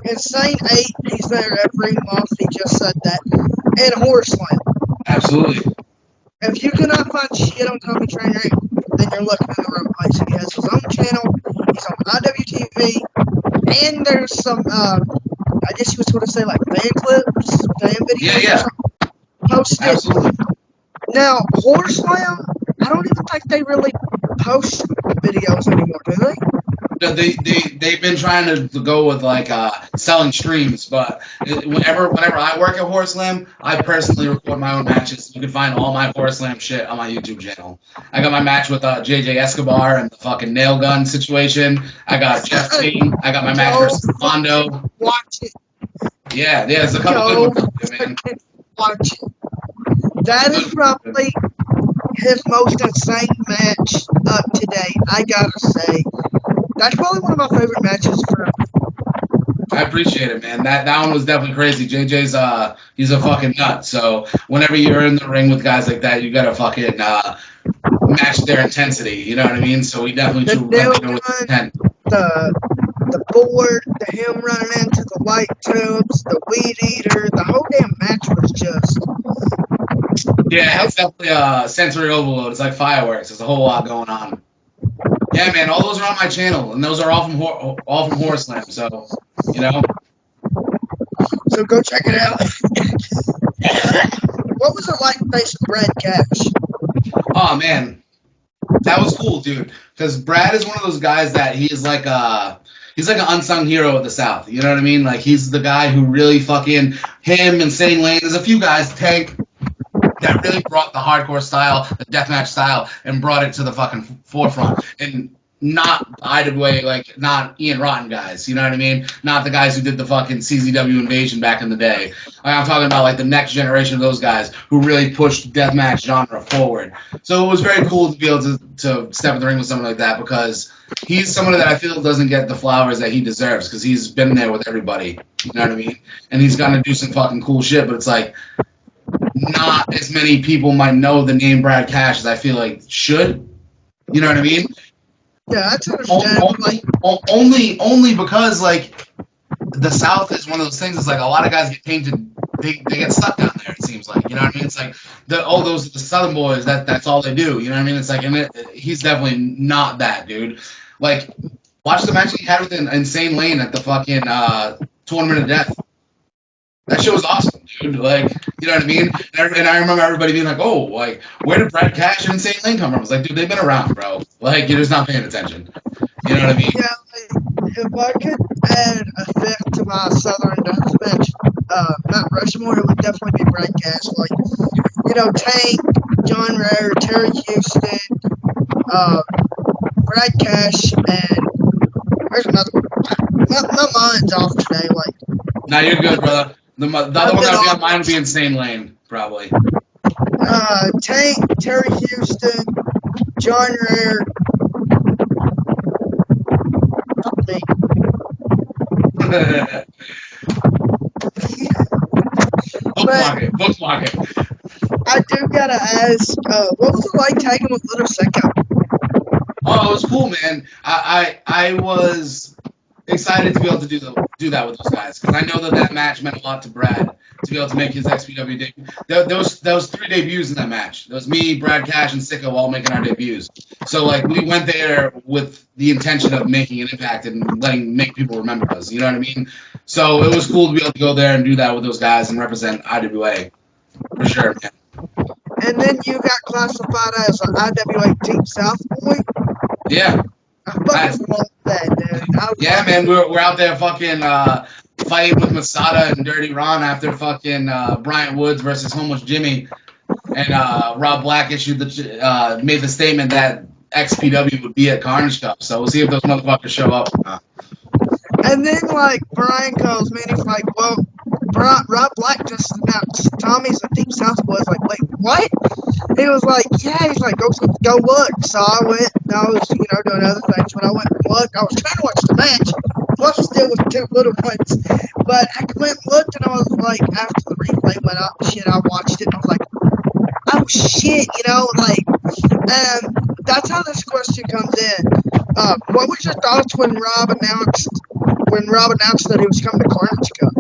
Insane 8, he's there every month. He just said that. And Horseland. Absolutely. If you cannot find shit on Tommy Trainwreck, then you're looking in the wrong place. He has his own channel. He's on IWTV. And there's some, I guess you would sort of say like fan clips, fan videos. Yeah. Posted. Absolutely. Now, Horseland, I don't even think they really post videos anymore, do they? They've been trying to go with like selling streams, but whenever I work at Horseland, I personally record my own matches. You can find all my Horseland shit on my YouTube channel. I got my match with JJ Escobar and the fucking nail gun situation. I got Jeff King. I got my match versus Mondo. Watch it. Yeah, there's a couple good ones, man. Watch it. That is probably his most insane match up to date. I gotta say, that's probably one of my favorite matches for him. I appreciate it, man. That one was definitely crazy. JJ's he's a fucking nut. So whenever you're in the ring with guys like that, you gotta fucking match their intensity. You know what I mean? So we definitely went in with intent. The board, him running into the light tubes, the weed eater, the whole damn match was just. Yeah, it's definitely sensory overload. It's like fireworks. There's a whole lot going on. Yeah, man, all those are on my channel, and those are all from Horror Slam. So, you know. So go check it out. What was it like facing Brad Cash? Oh man, that was cool, dude. Because Brad is one of those guys that he's like an unsung hero of the South. You know what I mean? Like he's the guy who really fucking him, Insane Lane. There's a few guys, Tank, that really brought the hardcore style, the deathmatch style, and brought it to the fucking forefront. And not IWA, like not Ian Rotten guys, you know what I mean? Not the guys who did the fucking CZW Invasion back in the day. I'm talking about like the next generation of those guys who really pushed deathmatch genre forward. So it was very cool to be able to step in the ring with someone like that, because he's someone that I feel doesn't get the flowers that he deserves, because he's been there with everybody, you know what I mean? And he's gonna do some fucking cool shit, but it's like not as many people might know the name Brad Cash as I feel like should. You know what I mean? Yeah, that's understandable. Only because like the South is one of those things. It's like a lot of guys get painted. They get stuck down there. It seems like, you know what I mean. It's like the Southern boys. That's all they do. You know what I mean. It's like, and he's definitely not that dude. Like watch the match he had with Insane Lane at the fucking Tournament of Death. That shit was awesome, dude. Like, you know what I mean? And I remember everybody being like, "Oh, like, where did Brad Cash and Insane Lane come from?" I was like, "Dude, they've been around, bro. Like, you're just not paying attention." You know what I mean? Yeah, like, if I could add a fifth to my Southern Deathmatch, Mount Rushmore, it would definitely be Brad Cash. Like, you know, Tank, John Rare, Terry Houston, Brad Cash, and there's another one. My mind's off today. Like, nah, you're good, brother. The other one that would be on mine would be Insane Lane, probably. Tank, Terry Houston, John Rare. Me. Bookmark it. I do gotta ask, what was it like tagging with Little Sicko? Oh, it was cool, man. I was excited to be able to do that with those guys, because I know that match meant a lot to Brad to be able to make his XPW debut. There was 3 debuts in that match. There was me, Brad Cash, and Sicko all making our debuts. So like we went there with the intention of making an impact and make people remember us. You know what I mean? So it was cool to be able to go there and do that with those guys and represent IWA for sure, man. And then you got classified as an IWA Deep South boy. Yeah. I fucking love that, dude. Yeah, man, we're out there fucking fighting with Masada and Dirty Ron after fucking Bryant Woods versus Homeless Jimmy, and Rob Black made the statement that XPW would be at Carnage Cup. So we'll see if those motherfuckers show up. And then like Brian calls me and he's like, "Well, Rob Black just announced Tommy's a Deep South boy." I was like, "Wait, what?" He was like, "Yeah." He's like, "Go look." So I went and I was, doing other things. When I went and looked, I was trying to watch the match, plus still with 2 little ones. But I went and looked and I was like, after the replay went up, I watched it and I was like, "Oh shit," that's how this question comes in. What was your thoughts when Rob announced that he was coming to Carnage Cup?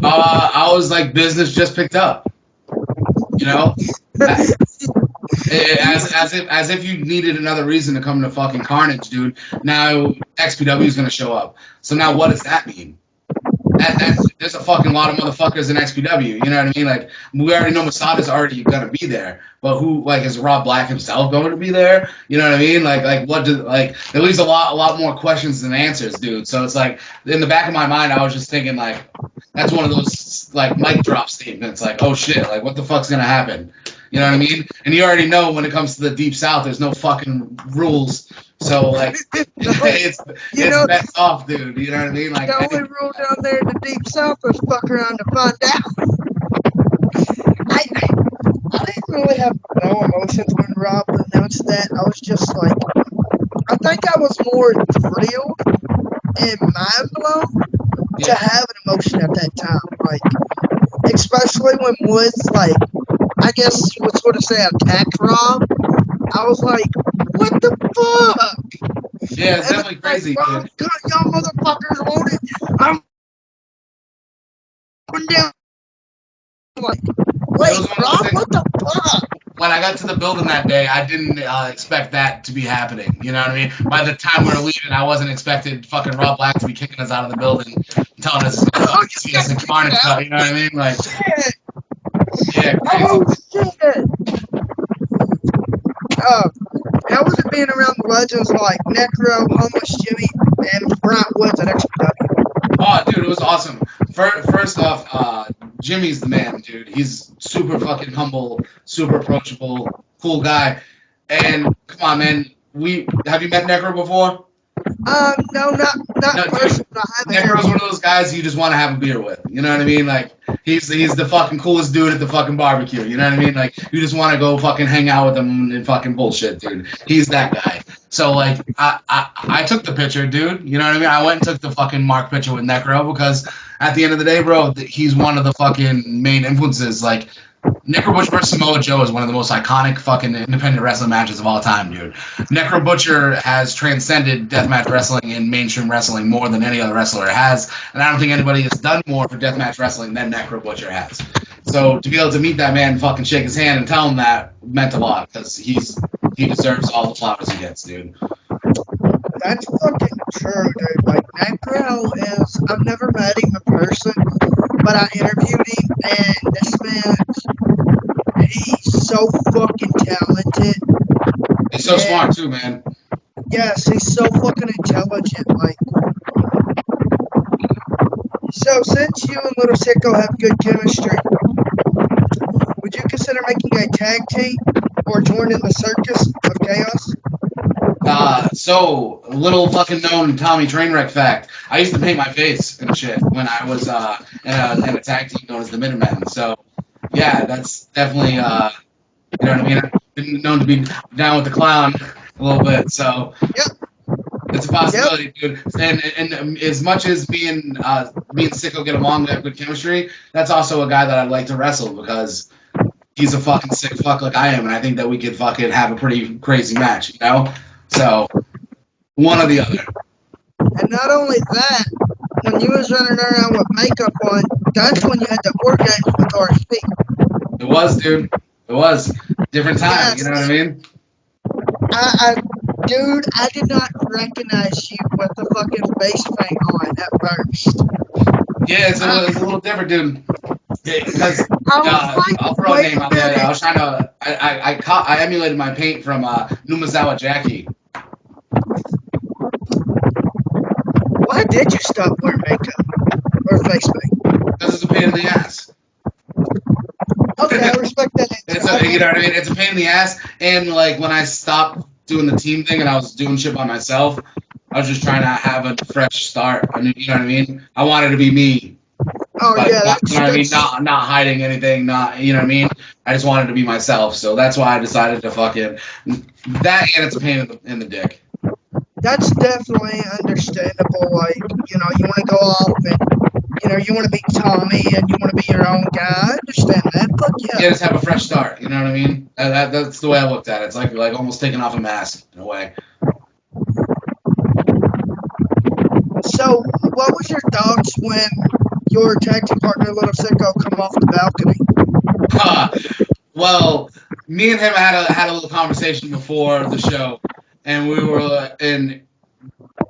I was like, business just picked up. You know, as if you needed another reason to come to fucking Carnage, dude. Now XPW is gonna show up. So now what does that mean? There's a fucking lot of motherfuckers in XPW. You know what I mean? Like we already know Masada's already gonna be there, but who is Rob Black himself going to be there? You know what I mean? There leaves a lot more questions than answers, dude. So it's like in the back of my mind, I was just thinking like that's one of those like mic drop statements, like oh shit, like what the fuck's gonna happen? You know what I mean? And you already know when it comes to the Deep South, there's no fucking rules. So like it's best off, dude. You know what I mean? Like the only rule down there in the Deep South is fuck around to find out. to have an emotion at that time, like, especially when Woods, like, I guess you would sort of say attacked Rob. I was like, what the fuck? Yeah, it's And definitely then, like, crazy, Rob, dude. y'all motherfuckers want it. I'm going down. Like, It wait, was one of those Rob, things. what the fuck? When I got to the building that day, I didn't expect that to be happening. You know what I mean? By the time we were leaving, I wasn't expecting fucking Rob Black to be kicking us out of the building, telling us he's gonna Oh, see us in carnage cut. You know what I mean? Like, shit. yeah, crazy. Oh, shit. How was it being around the legends like Necro, Homeless Jimmy, and Brian Woods at XPW? Oh, dude, it was awesome. First off, Jimmy's the man, dude. He's super fucking humble, super approachable, cool guy. And come on, man, have you met Necro before? No, not No, person, dude, but I haven't Necro's one interviewed. of those guys you just want to have a beer with. You know what I mean? Like he's the fucking coolest dude at the fucking barbecue. You know what I mean? Like you just want to go fucking hang out with him and fucking bullshit, dude. He's that guy. So like I took the picture, dude. You know what I mean? I went and took the fucking mark picture with Necro because at the end of the day, bro, he's one of the fucking main influences. Like Necro Butcher vs. Samoa Joe is one of the most iconic fucking independent wrestling matches of all time, dude. Necro Butcher has transcended deathmatch wrestling in mainstream wrestling more than any other wrestler has, and I don't think anybody has done more for deathmatch wrestling than Necro Butcher has. So to be able to meet that man, fucking shake his hand, and tell him that meant a lot because he deserves all the flowers he gets, dude. That's fucking true, dude. Like, Necro is, I've never met him in person, but I interviewed him, and this man, he's so fucking talented. He's so smart too, man. Yes, he's so fucking intelligent. Like, so since you and Little Sicko have good chemistry, would you consider making a tag team or joining the circus of chaos? So little fucking known Tommy Trainwreck fact. I used to paint my face and shit when I was in a tag team known as the Minutemen. So yeah, that's definitely you know what I mean. I've been known to be down with the clown a little bit, so Yep. it's a possibility, dude. And as much as me and Sicko get along, we have good chemistry. That's also a guy that I'd like to wrestle because he's a fucking sick fuck like I am, and I think that we could fucking have a pretty crazy match, you know. So, one or the other. And not only that, when you was running around with makeup on, that's when you had the wargames with RSP. It was, dude. It was. Different time, Yes. you know what I mean? Dude, I did not recognize you with the fucking face paint on at first. Yeah, it's a little different, dude. Because I was like, I'll throw a wait name a out there. I minute. was trying to. I emulated my paint from Numazawa Jackie. Why did you stop wearing makeup or face paint? Because it's a pain in the ass. Okay, I respect that answer. You know what I mean? It's a pain in the ass. And like when I stopped doing the team thing and I was doing shit by myself, I was just trying to have a fresh start. You know what I mean? I wanted to be me. Oh But, yeah, you know what I mean? Not hiding anything. Not, you know what I mean? I just wanted to be myself. So that's why I decided to fucking that, and it's a pain in the dick. that's definitely understandable. Like, you know, you want to go off and, you know, you want to be Tommy and you want to be your own guy. I understand that. Fuck yeah. Yeah, just have a fresh start. You know what I mean? That's the way I looked at it. It's like almost taking off a mask in a way. So, what was your thoughts when your tag team partner, Little Sicko, come off the balcony? Well, me and him had a little conversation before the show, and we were and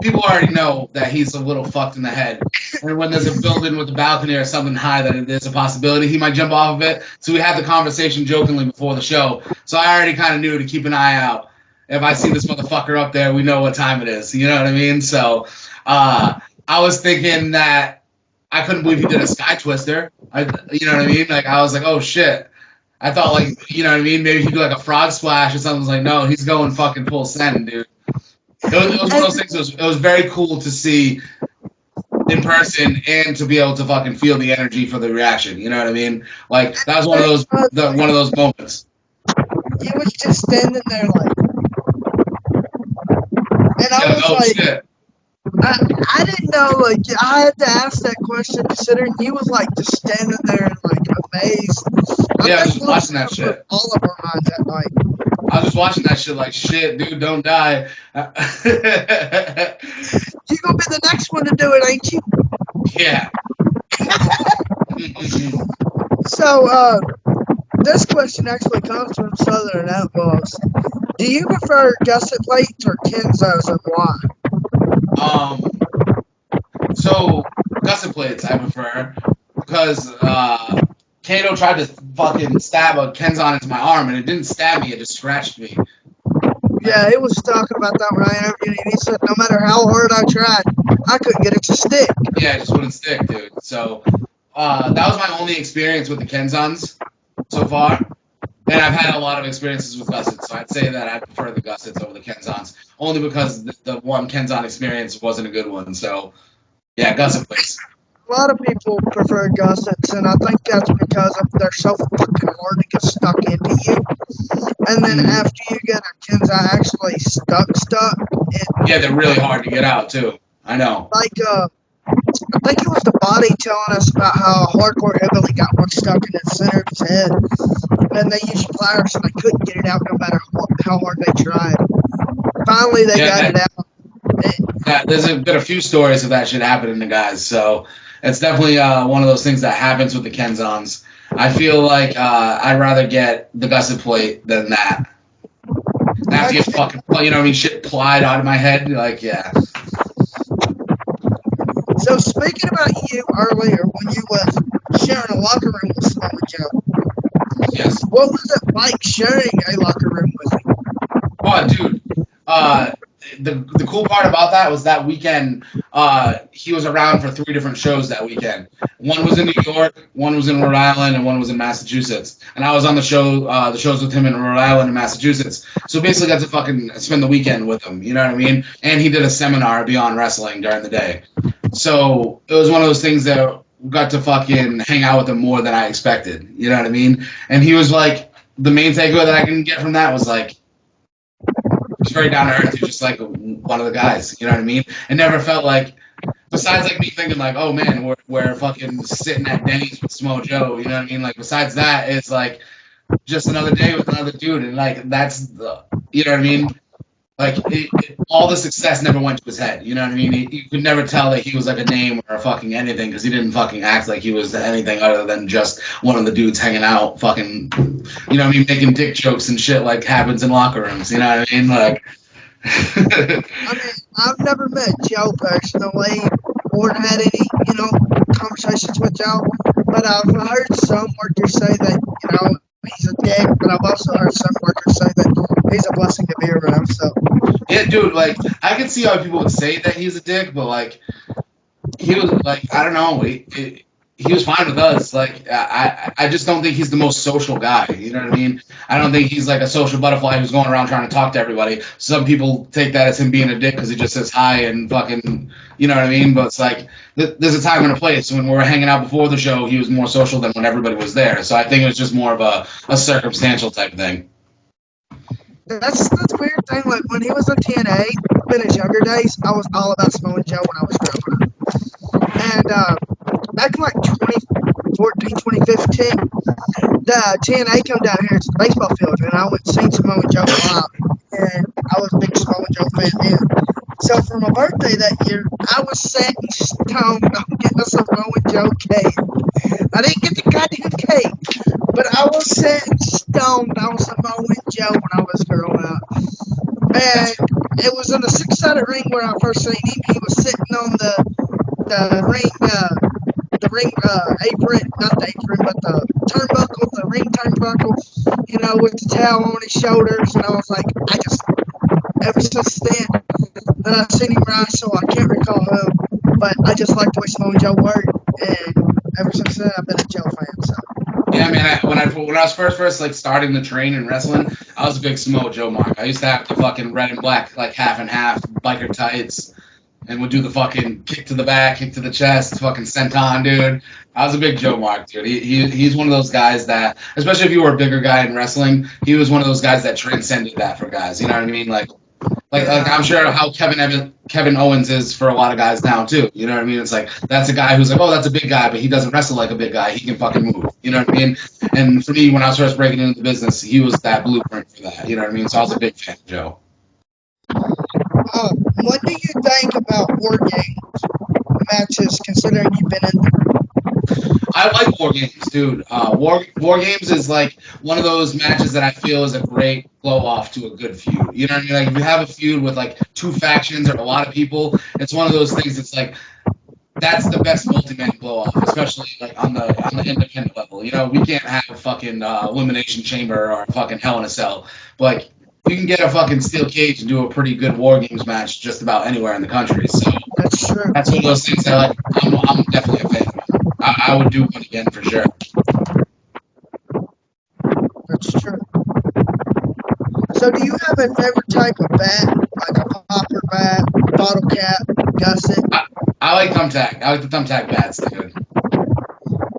people already know that he's a little fucked in the head. And when there's a building with a balcony or something high, that there's a possibility he might jump off of it. So we had the conversation jokingly before the show. So I already kind of knew to keep an eye out. If I see this motherfucker up there, we know what time it is. You know what I mean? So I was thinking that I couldn't believe he did a sky twister. You know what I mean? Like I was like, oh shit. I thought like, you know what I mean? Maybe he'd do like a frog splash or something. I was like, no, he's going fucking full send, dude. It was one of those things. It was very cool to see in person and to be able to fucking feel the energy for the reaction. You know what I mean? Like that was one of those moments. He was just standing there like, and I was Oh like, shit! I didn't know, like, I had to ask that question considering he was, like, just standing there and, like, amazed. Yeah, I was think just Luke watching that put shit. all of our minds at night. I was just watching that shit like, shit, dude, don't die. You gonna be the next one to do it, ain't you? Yeah. So, this question actually comes from Southern Outlaws. Do you prefer gusset plates or Kenzos and why? So gusset plates I prefer because Kato tried to fucking stab a Kenzon into my arm and it didn't stab me, it just scratched me. Yeah, he was talking about that when I interviewed him. He said no matter how hard I tried, I couldn't get it to stick. Yeah, it just wouldn't stick, dude. So that was my only experience with the Kenzons so far. And I've had a lot of experiences with gussets, so I'd say that I prefer the gussets over the Kenzons, only because the one Kenzon experience wasn't a good one. So, yeah, gusset plates. A lot of people prefer gussets, and I think that's because of they're so fucking hard to get stuck into you. And then after you get a Kenzo actually stuck, Yeah, they're really hard to get out too. I know. Like, I think it was the body telling us about how a hardcore hillbilly got one stuck in the center of his head, and they used pliers and they couldn't get it out no matter how hard they tried. Finally, they got it out. There's been a few stories of that shit happening to guys, so it's definitely one of those things that happens with the Kenzons. I feel like I'd rather get the gusset plate than that. I have to get fucking, you know what I mean, shit plied out of my head. Like, yeah. So speaking about you earlier when you was sharing a locker room with Slow and Joe. Yes. What was it like sharing a locker room with him? Oh, dude. The cool part about that was that weekend, he was around for 3 different shows that weekend. One was in New York, one was in Rhode Island, and one was in Massachusetts. And I was on the shows with him in Rhode Island and Massachusetts. So basically got to fucking spend the weekend with him, you know what I mean? And he did a seminar beyond wrestling during the day. So it was one of those things that got to fucking hang out with him more than I expected, you know what I mean? And he was like, the main takeaway that I can get from that was like, he's very down to earth. He's just like one of the guys. You know what I mean? It never felt like, besides like me thinking like, oh man, we're fucking sitting at Denny's with Smo Joe. You know what I mean? Like besides that, it's like just another day with another dude, and like that's the, you know what I mean? Like all the success never went to his head. You know what I mean? You could never tell that he was like a name or a fucking anything because he didn't fucking act like he was anything other than just one of the dudes hanging out, fucking, you know what I mean, making dick jokes and shit like happens in locker rooms. You know what I mean? Like, I mean, I've never met Joe personally or had any, conversations with Joe, but I've heard some workers say that, he's a dick, but I've also heard some workers say that he's a blessing to be around. So yeah, dude, like I can see how people would say that he's a dick, but like he was like, I don't know, he was fine with us. Like I just don't think he's the most social guy. You know what I mean? I don't think he's like a social butterfly who's going around trying to talk to everybody. Some people take that as him being a dick because he just says hi and fucking, you know what I mean? But it's like there's a time and a place. When we were hanging out before the show, he was more social than when everybody was there. So I think it was just more of a circumstantial type thing. That's the weird thing. Like when he was on TNA in his younger days, I was all about Smo and Joe when I was growing up. And back in like 2014, 2015, the TNA came down here to the baseball field, and I went and seen Smo and Joe live. And I was a big Smo and Joe fan then. So for my birthday that year, I was set in stone on getting a Smo and Joe cake. I didn't get the goddamn cake, but I was set in stone on Smo and Joe when I was growing up. And it was in the 6-sided ring where I first seen him. He was sitting on the ring apron, not the apron, but the turnbuckle, the ring turnbuckle, with the towel on his shoulders. And I was like, ever since then I seen him wrestle, I can't recall who, but I just liked the way Smo and Joe worked, and ever since then I've been a Joe fan. So. Yeah, man. When I was first like starting to train in wrestling, I was a big Samoa Joe mark. I used to have the fucking red and black, like half and half biker tights, and would do the fucking kick to the back, kick to the chest, fucking senton, dude. I was a big Joe mark, dude. He's one of those guys that, especially if you were a bigger guy in wrestling, he was one of those guys that transcended that for guys. You know what I mean? Like Like I'm sure how Kevin Owens is for a lot of guys now too. You know what I mean? It's like that's a guy who's like, oh, that's a big guy, but he doesn't wrestle like a big guy. He can fucking move. You know what I mean? And for me, when I was first breaking into the business, he was that blueprint for that. You know what I mean? So I was a big fan of Joe. What do you think about war games matches, considering you've been in them? I like war games, dude. War games is like one of those matches that I feel is a great blow off to a good feud. You know what I mean? Like if you have a feud with like two factions or a lot of people, it's one of those things that's like that's the best multi-man blow off, especially like on the independent level. You know, we can't have a fucking elimination chamber or a fucking Hell in a Cell, but like you can get a fucking steel cage and do a pretty good war games match just about anywhere in the country. So That's true. that's one of those things that like I'm definitely a fan of. I would do one again for sure. That's true. So do you have a favorite type of bat, like a popper bat, bottle cap, gusset, I like thumbtack. I like the thumbtack bats, dude.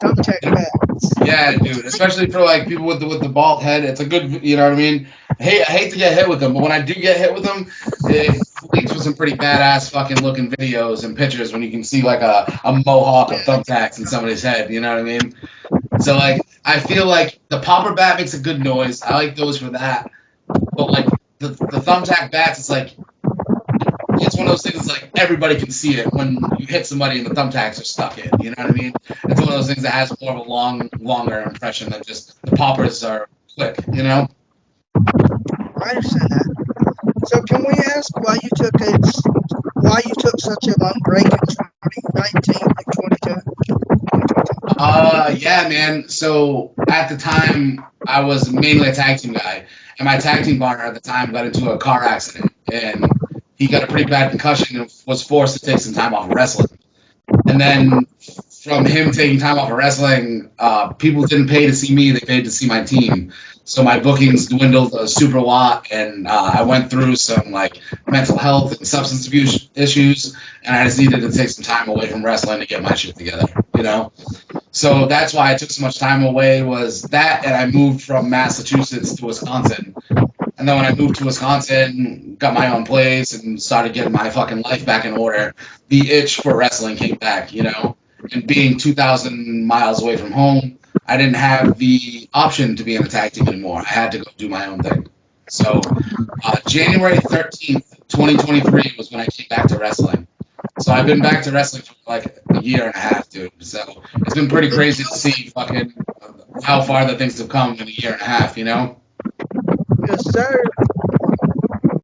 thumbtack bats? Yeah, dude. Especially for like people with the bald head, it's a good. You know what I mean? I hate to get hit with them, but when I do get hit with them, it leads to some pretty badass fucking looking videos and pictures when you can see like a mohawk of thumbtacks in somebody's head. You know what I mean? So like I feel like the popper bat makes a good noise. I like those for that. But like the thumbtack bats, it's like it's one of those things like everybody can see it when you hit somebody and the thumbtacks are stuck in. You know what I mean? It's one of those things that has more of a longer impression than just the poppers are quick. You know? I understand that. So can we ask why you took such a long break in 2019 and 2020? Yeah, man. So at the time, I was mainly a tag team guy, and my tag team partner at the time got into a car accident, and he got a pretty bad concussion and was forced to take some time off of wrestling. And then from him taking time off of wrestling, people didn't pay to see me; they paid to see my team. So my bookings dwindled a super lot, and I went through some like mental health and substance abuse issues, and I just needed to take some time away from wrestling to get my shit together, you know. So that's why I took so much time away was that, and I moved from Massachusetts to Wisconsin. And then when I moved to Wisconsin, got my own place, and started getting my fucking life back in order, the itch for wrestling came back, you know. And being 2,000 miles away from home, I didn't have the option to be in a tag team anymore. I had to go do my own thing. So January 13th, 2023 was when I came back to wrestling. So I've been back to wrestling for like a year and a half, dude. So it's been pretty crazy to see fucking how far the things have come in a year and a half, you know? Yes, sir.